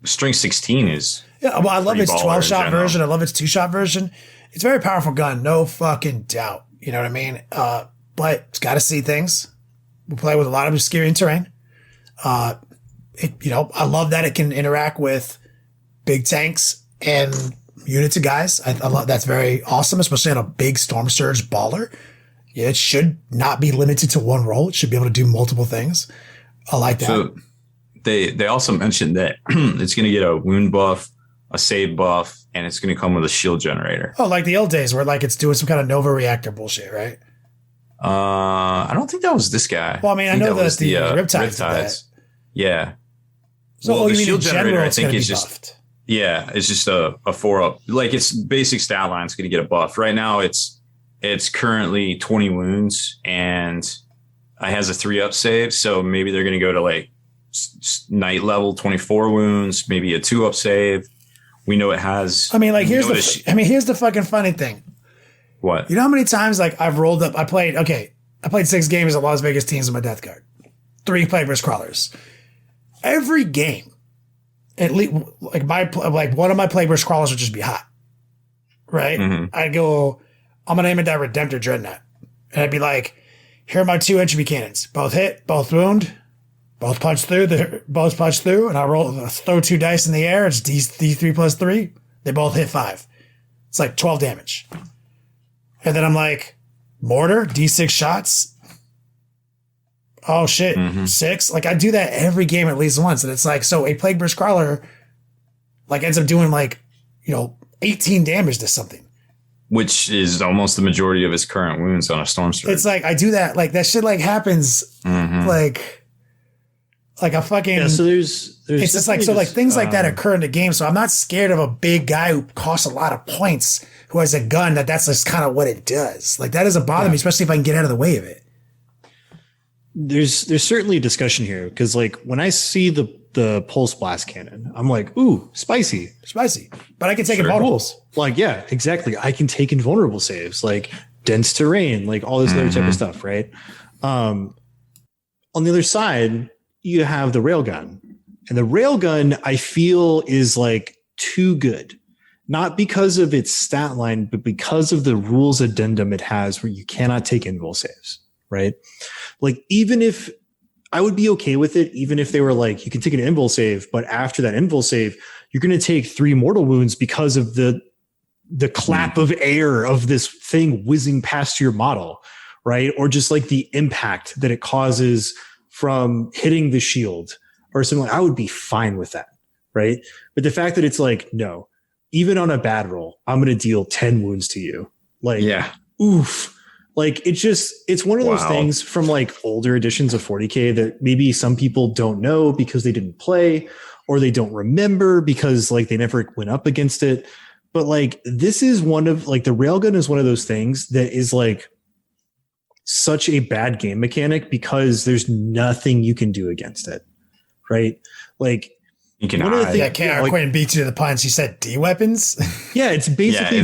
String 16 is. Yeah, well, I love its 12-shot version. I love its 2-shot version. It's a very powerful gun, no fucking doubt. You know what I mean? But it's got to see things. We play with a lot of obscuring terrain. I love that it can interact with big tanks and units of guys. I love that's very awesome, especially on a big Storm Surge baller. Yeah, it should not be limited to 1 roll. It should be able to do multiple things. I like that. So they also mentioned that it's going to get a wound buff, a save buff, and it's going to come with a shield generator. Oh, like the old days where like it's doing some kind of Nova reactor bullshit, right? I don't think that was this guy. Well, I know that the Riptides did that. Yeah. So the shield generator, I think, is just buffed. Yeah, it's just a 4-up. Like its basic stat line is going to get a buff. Right now, it's currently 20 wounds, and it has a 3-up save. So maybe they're going to go to like night level 24 wounds, maybe a 2-up save. We know it has. Here's the fucking funny thing. What? You know how many times like I've rolled up? I played 6 games at Las Vegas teams in my death card, 3 Plagueburst Crawlers. Every game, at least one of my Plagueburst Crawlers would just be hot, right? Mm-hmm. I'd go, I'm gonna aim at that Redemptor Dreadnought, and I'd be like, here are my 2 entropy cannons, both hit, both wound, both punch through, and I throw 2 dice in the air. It's D3 plus 3. They both hit 5. It's like 12 damage. And then I'm like, mortar, D6 shots. Oh shit, 6. Like I do that every game at least once, and it's like so a Plagueburst Crawler like ends up doing 18 damage to something, which is almost the majority of his current wounds on a Storm Surge. It's like I do that, like that shit happens like a fucking. So there's it's just things like that occur in the game. So I'm not scared of a big guy who costs a lot of points who has a gun that's just kind of what it does. Like that doesn't bother me, especially if I can get out of the way of it. There's certainly a discussion here because when I see the pulse blast cannon, I'm like, ooh, spicy, but I can take invulnerables. Cool. Yeah, exactly. I can take invulnerable saves like dense terrain, like all this other type of stuff, right? On the other side, you have the railgun, and the railgun I feel is too good, not because of its stat line, but because of the rules addendum it has where you cannot take invul saves, right? Even if I would be okay with it, even if they were you can take an invul save, but after that invul save, you're going to take 3 mortal wounds because of the clap of air of this thing whizzing past your model, right? Or just the impact that it causes from hitting the shield or something. I would be fine with that, right? But the fact that it's no, even on a bad roll, I'm going to deal 10 wounds to you. Oof. Like it's one of those things from like older editions of 40K that maybe some people don't know because they didn't play, or they don't remember because like they never went up against it. But like this is one of like the railgun is one of those things that is like such a bad game mechanic because there's nothing you can do against it. Right? Like you can Quinn beat you to the punch. He said D weapons. Yeah, it's basically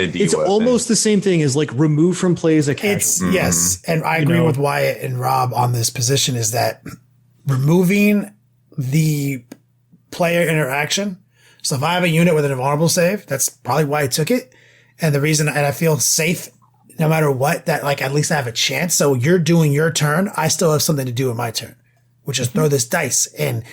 a D it's weapon. almost the same thing as like remove from play as a casual. Yes, and I agree with Wyatt and Rob on this position is that removing the player interaction. So if I have a unit with an invulnerable save, that's probably why I took it. And the reason, and I feel safe no matter what, that like at least I have a chance. So you're doing your turn. I still have something to do in my turn, which is throw this dice and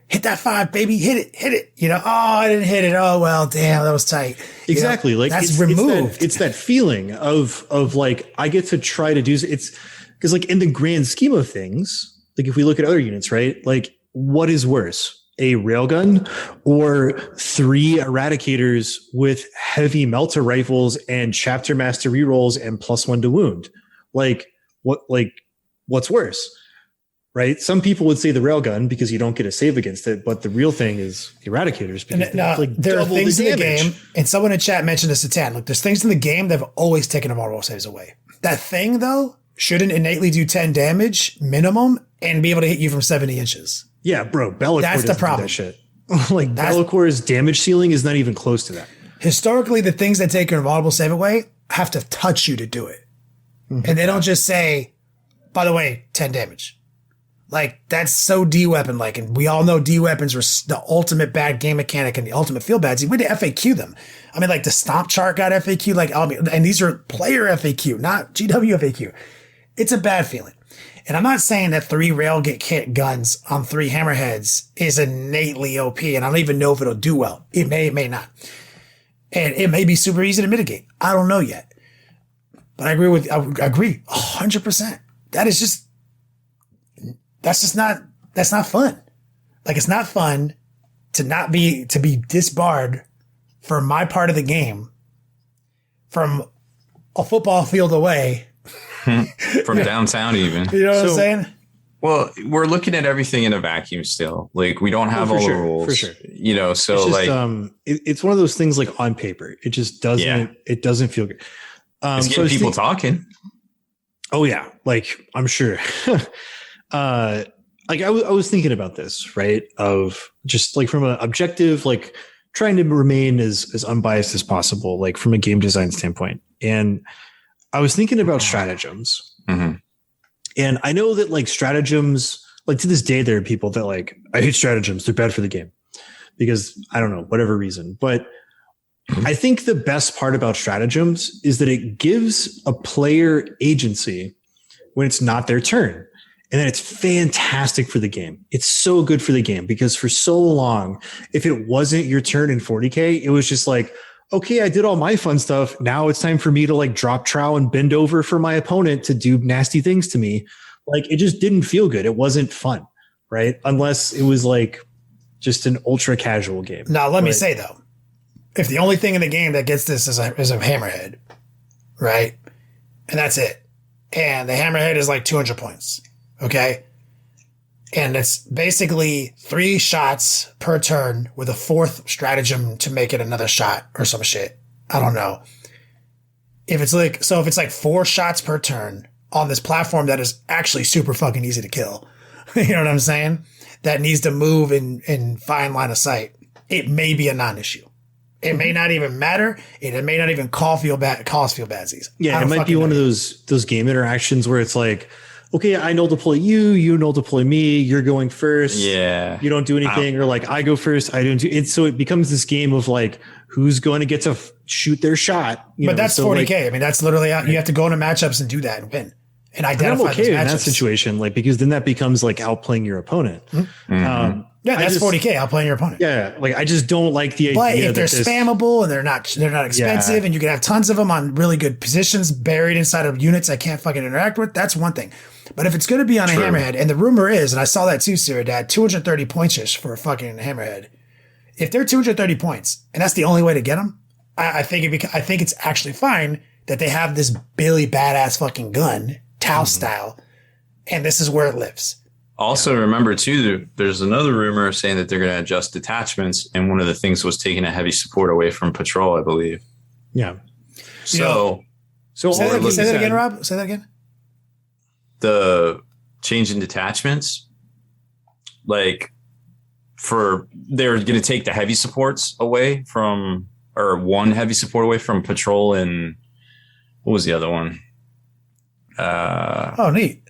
hit that 5, baby. Hit it. You know, oh, I didn't hit it. Oh, well, damn, that was tight. Exactly. You know, like that's removed. It's that feeling of like, I get to try to do it's because like in the grand scheme of things, like if we look at other units, right? Like what is worse, a railgun or 3 eradicators with heavy melter rifles and chapter master rerolls and +1 to wound? What's worse? Right? Some people would say the railgun because you don't get a save against it, but the real thing is the eradicators. Because there are things in the game, and someone in chat mentioned this to Tan. Look, there's things in the game that have always taken invulnerable saves away. That thing, though, shouldn't innately do 10 damage minimum and be able to hit you from 70 inches. Yeah, bro. Be'lakor that's the problem. That shit. Like Be'lakor's damage ceiling is not even close to that. Historically, the things that take your invulnerable save away have to touch you to do it. Mm-hmm. And they don't just say, by the way, 10 damage. Like, that's so D-weapon like, and we all know D-weapons were the ultimate bad game mechanic and the ultimate feel bad. We had to FAQ them. I mean, like, the stomp chart got FAQ, like, and these are player FAQ, not GW FAQ. It's a bad feeling. And I'm not saying that 3 rail kit guns on 3 hammerheads is innately OP, and I don't even know if it'll do well. It may not. And it may be super easy to mitigate. I don't know yet. But I agree 100%. That's not fun. Like, it's not fun to be disbarred for my part of the game from a football field away. From downtown even. You know what I'm saying? Well, we're looking at everything in a vacuum still. Like, we don't have all the rules. For sure. You know, so it's just, like it's one of those things like on paper. It just doesn't it doesn't feel good. It's getting people talking. Oh yeah, like I'm sure. Like I was thinking about this, right? Of just like from an objective, like trying to remain as unbiased as possible, like from a game design standpoint. And I was thinking about stratagems. Mm-hmm. And I know that like stratagems, like to this day, there are people that like, I hate stratagems. They're bad for the game because I don't know, whatever reason. But I think the best part about stratagems is that it gives a player agency when it's not their turn. And then it's fantastic for the game. It's so good for the game because for so long, if it wasn't your turn in 40K, it was just like, okay, I did all my fun stuff. Now it's time for me to like drop trow and bend over for my opponent to do nasty things to me. Like it just didn't feel good. It wasn't fun, right? Unless it was like just an ultra casual game. Now, let me say though, if the only thing in the game that gets this is a hammerhead, right? And that's it. And the hammerhead is like 200 points. Okay. And it's basically 3 shots per turn with a 4th stratagem to make it another shot or some shit. I don't know. If it's like 4 shots per turn on this platform that is actually super fucking easy to kill, you know what I'm saying? That needs to move in fine line of sight. It may be a non-issue. It may not even matter. It may not even cause feel badsies. Yeah. It might be one of those game interactions where it's like, okay, I null deploy you, you null deploy me, you're going first. Yeah. You don't do anything, or like I go first, I don't do it. So it becomes this game of like, who's going to get to shoot their shot. But that's 40K. Like, I mean, that's literally, you have to go into matchups and do that and win. And identify I'm okay in that situation, like, because then that becomes like outplaying your opponent. Mm-hmm. Yeah, that's 40K, outplaying your opponent. Yeah, like I just don't like the idea. But if they're spammable and they're not expensive, and you can have tons of them on really good positions buried inside of units I can't fucking interact with, that's one thing. But if it's going to be on a hammerhead, and the rumor is, and I saw that too, Sarah Dad, 230 points-ish for a fucking hammerhead. If they're 230 points, and that's the only way to get them, I think it's actually fine that they have this Billy badass fucking gun, Tau style, and this is where it lives. Also, remember too, there's another rumor saying that they're going to adjust detachments, and one of the things was taking a heavy support away from patrol, I believe. Yeah. So say that again, Rob. Say that again. The change in detachments, like they're going to take the heavy supports away from, or one heavy support away from patrol, and what was the other one? Neat.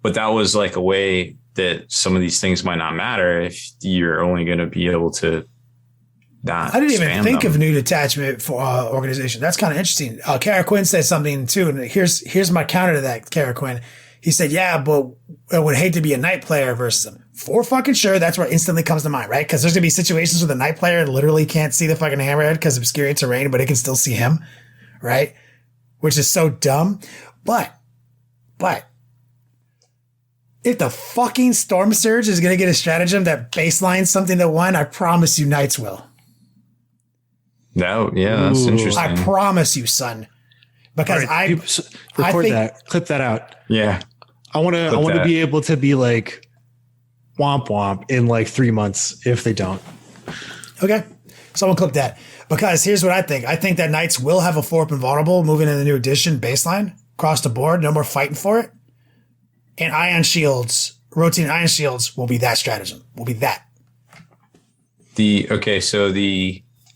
But that was like a way that some of these things might not matter if you're only going to be able to not. I didn't even think them. of new detachment for organization. That's kind of interesting. Kara Quinn said something too, and here's my counter to that, Kara Quinn. He said, yeah, but I would hate to be a night player versus them. For fucking sure, that's what instantly comes to mind, right? Because there's going to be situations where the night player literally can't see the fucking hammerhead because of obscuring terrain, but it can still see him, right? Which is so dumb. But if the fucking Stormsurge is going to get a stratagem that baselines something to 1, I promise you Knights will. No, yeah, that's interesting. I promise you, son. Because clip that out. Yeah. I want to be able to be like womp womp in like 3 months if they don't. Okay. Someone clip that. Because here's what I think. I think that Knights will have a 4-up invulnerable moving in the new edition baseline across the board. No more fighting for it. And rotating ion shields will be that stratagem. Will be that. The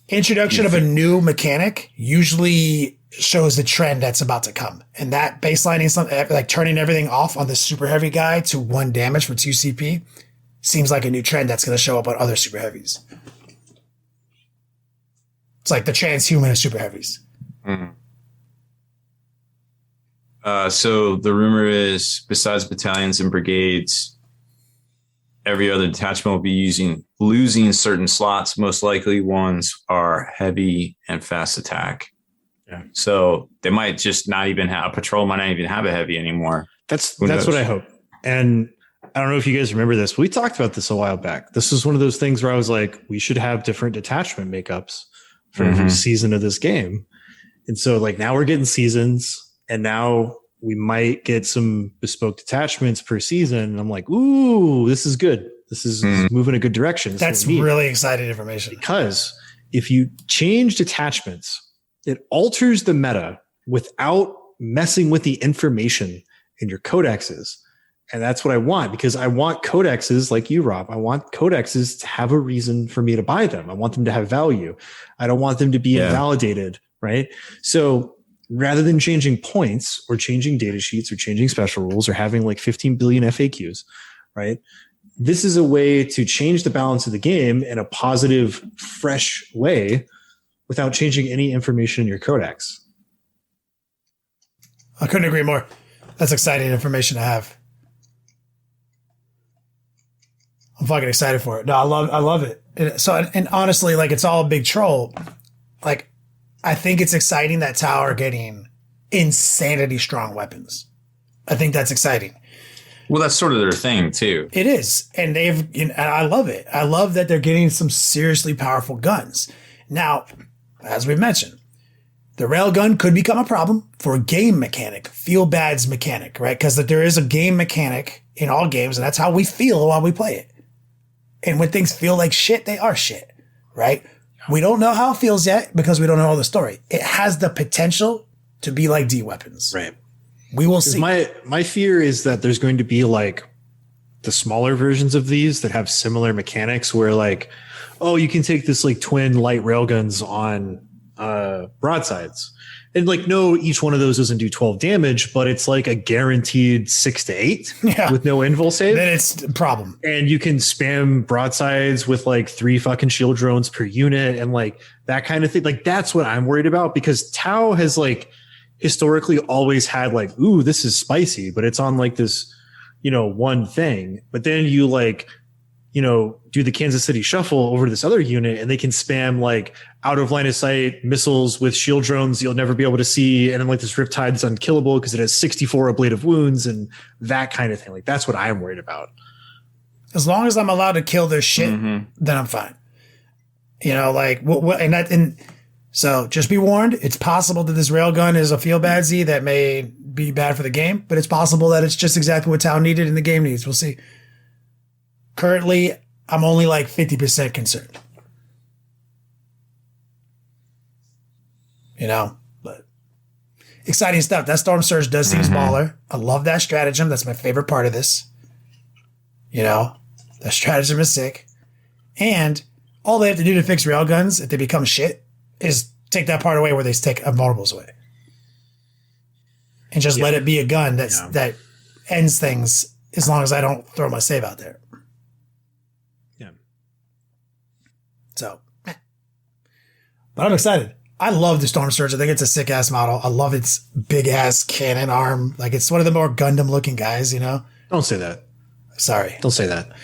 introduction of a new mechanic usually shows the trend that's about to come. And that baselining something like turning everything off on the super heavy guy to 1 damage for 2 CP seems like a new trend that's going to show up on other super heavies. It's like the transhuman of super heavies. Mm-hmm. So the rumor is, besides battalions and brigades, every other detachment will be losing certain slots. Most likely ones are heavy and fast attack. Yeah. So they might just not even have a patrol, might not even have a heavy anymore. That's what I hope. And I don't know if you guys remember this. We talked about this a while back. This was one of those things where I was like, we should have different detachment makeups for every season of this game. And so like now we're getting seasons, and now we might get some bespoke detachments per season. And I'm like, ooh, this is good. This is moving a good direction. That's really exciting information. Because if you change detachments, it alters the meta without messing with the information in your codexes. And that's what I want, because I want codexes like you, Rob. I want codexes to have a reason for me to buy them. I want them to have value. I don't want them to be invalidated, right? So rather than changing points or changing data sheets or changing special rules or having like 15 billion FAQs, right? This is a way to change the balance of the game in a positive, fresh way without changing any information in your codex. I couldn't agree more. That's exciting information to have. I'm fucking excited for it. No, I love it. And honestly, like, it's all a big troll. Like, I think it's exciting that Tau are getting insanity strong weapons. I think that's exciting. Well, that's sort of their thing too. It is. And and I love it. I love that they're getting some seriously powerful guns. Now, as we mentioned, the railgun could become a problem for a game mechanic, feel bad's mechanic, right? Because there is a game mechanic in all games, and that's how we feel while we play it. And when things feel like shit, they are shit, right? We don't know how it feels yet because we don't know all the story. It has the potential to be like D weapons. Right. We will see. My fear is that there's going to be like the smaller versions of these that have similar mechanics where like, oh, you can take this like twin light railguns on broadsides. And like, no, each one of those doesn't do 12 damage, but it's like a guaranteed 6 to 8 with no invul save. Then it's a problem. And you can spam broadsides with like 3 fucking shield drones per unit and like that kind of thing. Like, that's what I'm worried about, because Tau has like historically always had like, ooh, this is spicy, but it's on like this, one thing. But then you like, do the Kansas City shuffle over to this other unit, and they can spam like out of line of sight missiles with shield drones you'll never be able to see. And then like this Riptide's unkillable because it has 64 ablative wounds and that kind of thing. Like, that's what I'm worried about. As long as I'm allowed to kill their shit, then I'm fine. And So just be warned. It's possible that this railgun is a feel bad Z that may be bad for the game, but it's possible that it's just exactly what Tau needed and the game needs. We'll see. Currently, I'm only like 50% concerned. You know, but exciting stuff. That Stormsurge does seem baller. I love that stratagem. That's my favorite part of this. You know, the stratagem is sick. And all they have to do to fix railguns, if they become shit, is take that part away where they take invulnerables away. And just let it be a gun that ends things as long as I don't throw my save out there. Yeah. So, but I'm excited. I love the Stormsurge. I think it's a sick ass model. I love its big ass cannon arm. Like it's one of the more Gundam looking guys, you know? Don't say that. Sorry. Don't say that.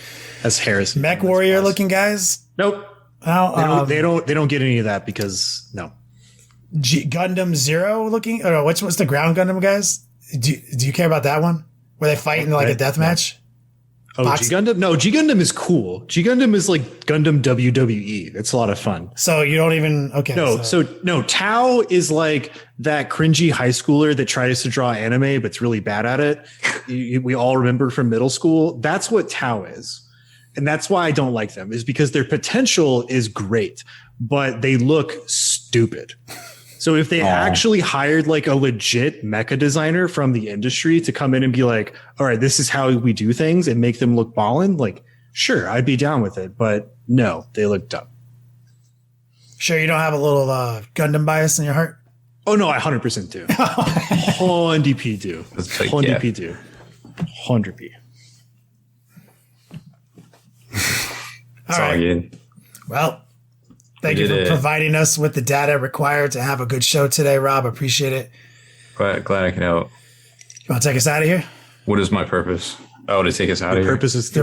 That's heresy. Mech warrior looking guys? Nope. Oh, they don't get any of that because no. Gundam Zero looking? Or what's the ground Gundam guys? Do you care about that one? Where they fight in like a death match? Oh, G Gundam? No, G Gundam is cool. G Gundam is like Gundam WWE. It's a lot of fun. So you don't even No, Tau is like that cringy high schooler that tries to draw anime but's really bad at it. We all remember from middle school. That's what Tau is. And that's why I don't like them, is because their potential is great, but they look stupid. So if they actually hired like a legit mecha designer from the industry to come in and be like, all right, this is how we do things and make them look ballin', like, sure, I'd be down with it. But no, they look dumb. Sure, you don't have a little Gundam bias in your heart? Oh, no, I 100% do. 100p do. 100p do. 100p. All right. Well, thank you for providing us with the data required to have a good show today, Rob. Appreciate it. Glad I can help. You want to take us out of here? What is my purpose? Oh, to take us out of here? Your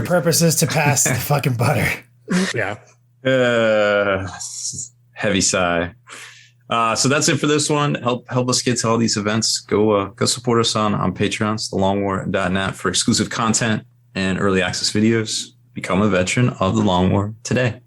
purpose is to pass the fucking butter. Yeah. Heavy sigh. So that's it for this one. Help us get to all these events. Go support us on Patreon, thelongwar.net, for exclusive content and early access videos. Become a veteran of the Long War today.